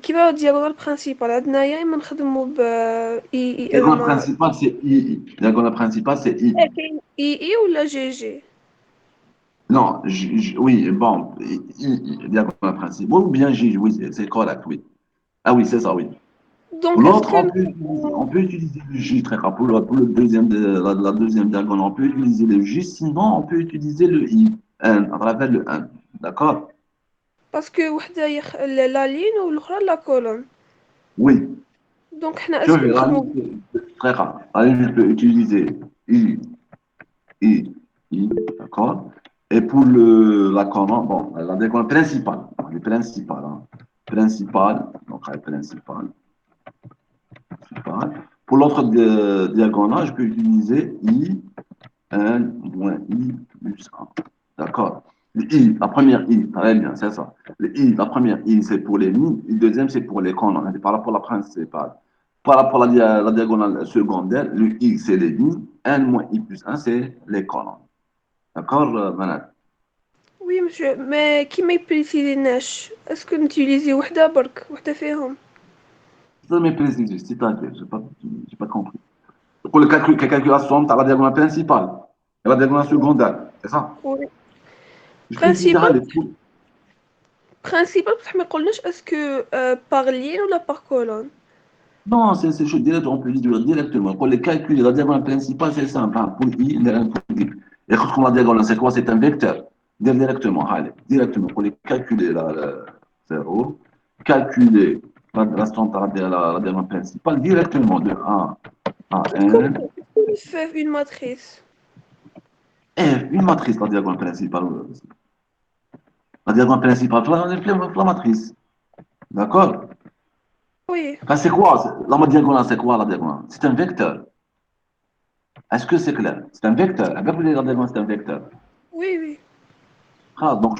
كيما الدياغونال برينسيبال عندنايا اما نخدمو ب اي Diagonale زعما principale, c'est I. Diagonale principale, c'est I. كاين اي ولا جي جي. Non, oui, bon, diagonale principale, ou bien J, oui, c'est correct, oui. Ah oui, c'est ça, oui. دونك L'autre, اسكو on peut utiliser le J très rare. Pour le deuxième, la deuxième diagonale, on peut utiliser le J, sinon on peut utiliser le I, 1, à travers le 1. D'accord? باسكو وحده لا لين والاخرى لا كولون. Oui. دونك حنا Je اسكو vais la نخدمو ligne, très rare. La ligne, je peux utiliser I, I, d'accord? Et pour la commande, bon, la diagonale principale, les principales, hein. Principale, donc la principale. Pour l'autre diagonale, je peux utiliser I, 1 moins I plus 1. D'accord? Le I, la première I, très bien, c'est ça. Le I, la première I, c'est pour les lignes. Le deuxième, c'est pour les colonnes. C'est par rapport à la principale. Par rapport à la diagonale secondaire, le I, c'est les lignes. 1 moins I plus 1, c'est les colonnes. D'accord, Manal? وي مسيو ما كيما يبريسيليناش اسكو نتيليزي وحده برك وحده فيهم. Ça m'est précisé, c'est-à-dire, j'ai pas compris. Pour le calculation, tu as la diagonale principale et la diagonale secondaire, c'est ça? وي Je peux utiliser les برينسيبال بصح ما يقولناش اسكو باغ لين ولا باغ كولون. Non, c'est chose directe, on peut dire directement. Pour les calculs, la diagonale principale, c'est simple. Hein, pour I, pour I. Et quand la diagonale, c'est quoi? C'est un vecteur. Directement, allez, directement. Pour les calculer, la 0, calculer l'instant la diagonale principale directement de 1 à كوم 1. في اون ماتريس. Une matrice, la diagonale principale. La diagonale principale, la matrice. D'accord? وي Enfin, c'est quoi? La diagonale, c'est quoi la diagonale? C'est un vecteur. Est-ce que c'est clair? C'est un vecteur. La diagonale, c'est un vecteur. وي وي Ah, donc,